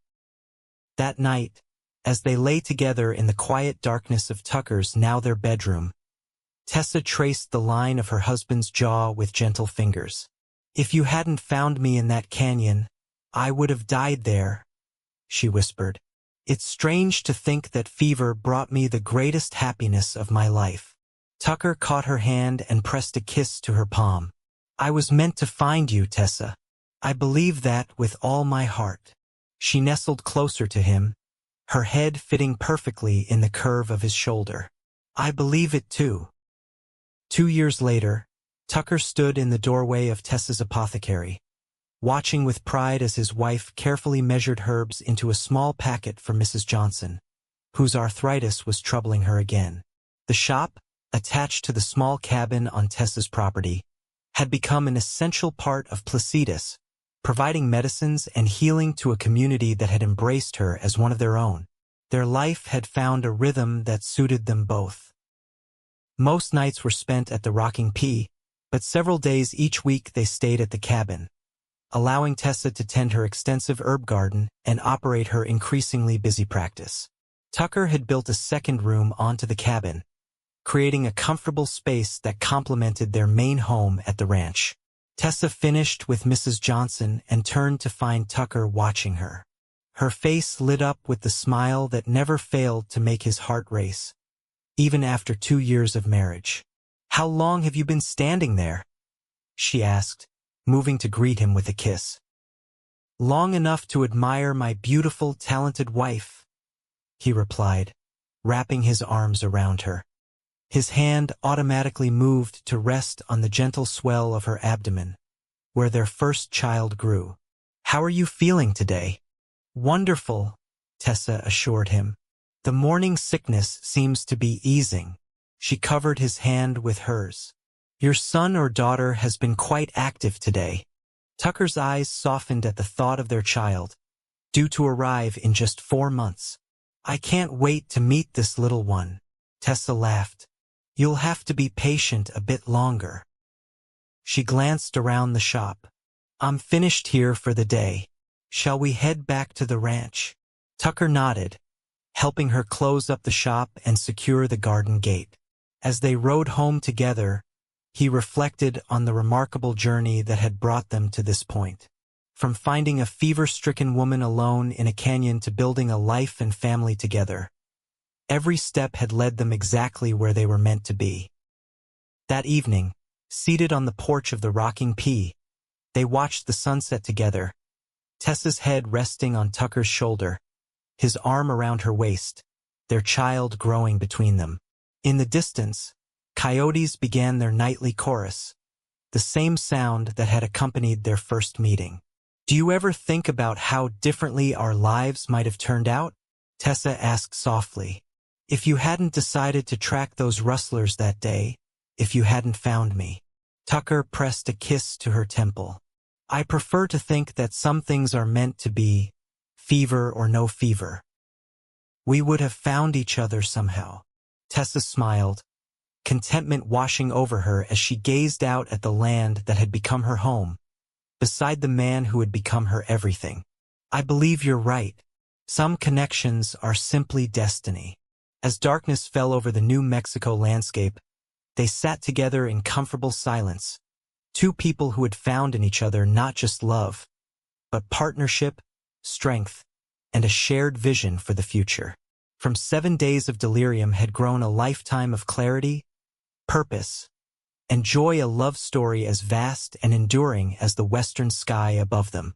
That night, as they lay together in the quiet darkness of Tucker's now their bedroom, Tessa traced the line of her husband's jaw with gentle fingers. "If you hadn't found me in that canyon, I would have died there," she whispered. "It's strange to think that fever brought me the greatest happiness of my life." Tucker caught her hand and pressed a kiss to her palm. "I was meant to find you, Tessa. I believe that with all my heart." She nestled closer to him, her head fitting perfectly in the curve of his shoulder. "I believe it too." 2 years later, Tucker stood in the doorway of Tessa's apothecary, watching with pride as his wife carefully measured herbs into a small packet for Mrs. Johnson, whose arthritis was troubling her again. The shop, attached to the small cabin on Tessa's property, had become an essential part of Placidus, providing medicines and healing to a community that had embraced her as one of their own. Their life had found a rhythm that suited them both. Most nights were spent at the Rocking P, but several days each week they stayed at the cabin, allowing Tessa to tend her extensive herb garden and operate her increasingly busy practice. Tucker had built a second room onto the cabin, creating a comfortable space that complemented their main home at the ranch. Tessa finished with Mrs. Johnson and turned to find Tucker watching her. Her face lit up with the smile that never failed to make his heart race, even after 2 years of marriage. "How long have you been standing there?" she asked, moving to greet him with a kiss. "Long enough to admire my beautiful, talented wife," he replied, wrapping his arms around her. His hand automatically moved to rest on the gentle swell of her abdomen, where their first child grew. "How are you feeling today?" "Wonderful," Tessa assured him. "The morning sickness seems to be easing." She covered his hand with hers. "Your son or daughter has been quite active today." Tucker's eyes softened at the thought of their child, due to arrive in just 4 months. "I can't wait to meet this little one," Tessa laughed. "You'll have to be patient a bit longer." She glanced around the shop. "I'm finished here for the day. Shall we head back to the ranch?" Tucker nodded, helping her close up the shop and secure the garden gate. As they rode home together, he reflected on the remarkable journey that had brought them to this point. From finding a fever-stricken woman alone in a canyon to building a life and family together, every step had led them exactly where they were meant to be. That evening, seated on the porch of the Rocking P, they watched the sunset together, Tessa's head resting on Tucker's shoulder, his arm around her waist, their child growing between them. In the distance, coyotes began their nightly chorus, the same sound that had accompanied their first meeting. "Do you ever think about how differently our lives might have turned out?" Tessa asked softly. "If you hadn't decided to track those rustlers that day, if you hadn't found me." Tucker pressed a kiss to her temple. "I prefer to think that some things are meant to be, fever or no fever. We would have found each other somehow." Tessa smiled, contentment washing over her as she gazed out at the land that had become her home, beside the man who had become her everything. I believe you're right. Some connections are simply destiny. As darkness fell over the New Mexico landscape, they sat together in comfortable silence, two people who had found in each other not just love, but partnership, strength, and a shared vision for the future. From 7 days of delirium had grown a lifetime of clarity, purpose, and joy, a love story as vast and enduring as the western sky above them.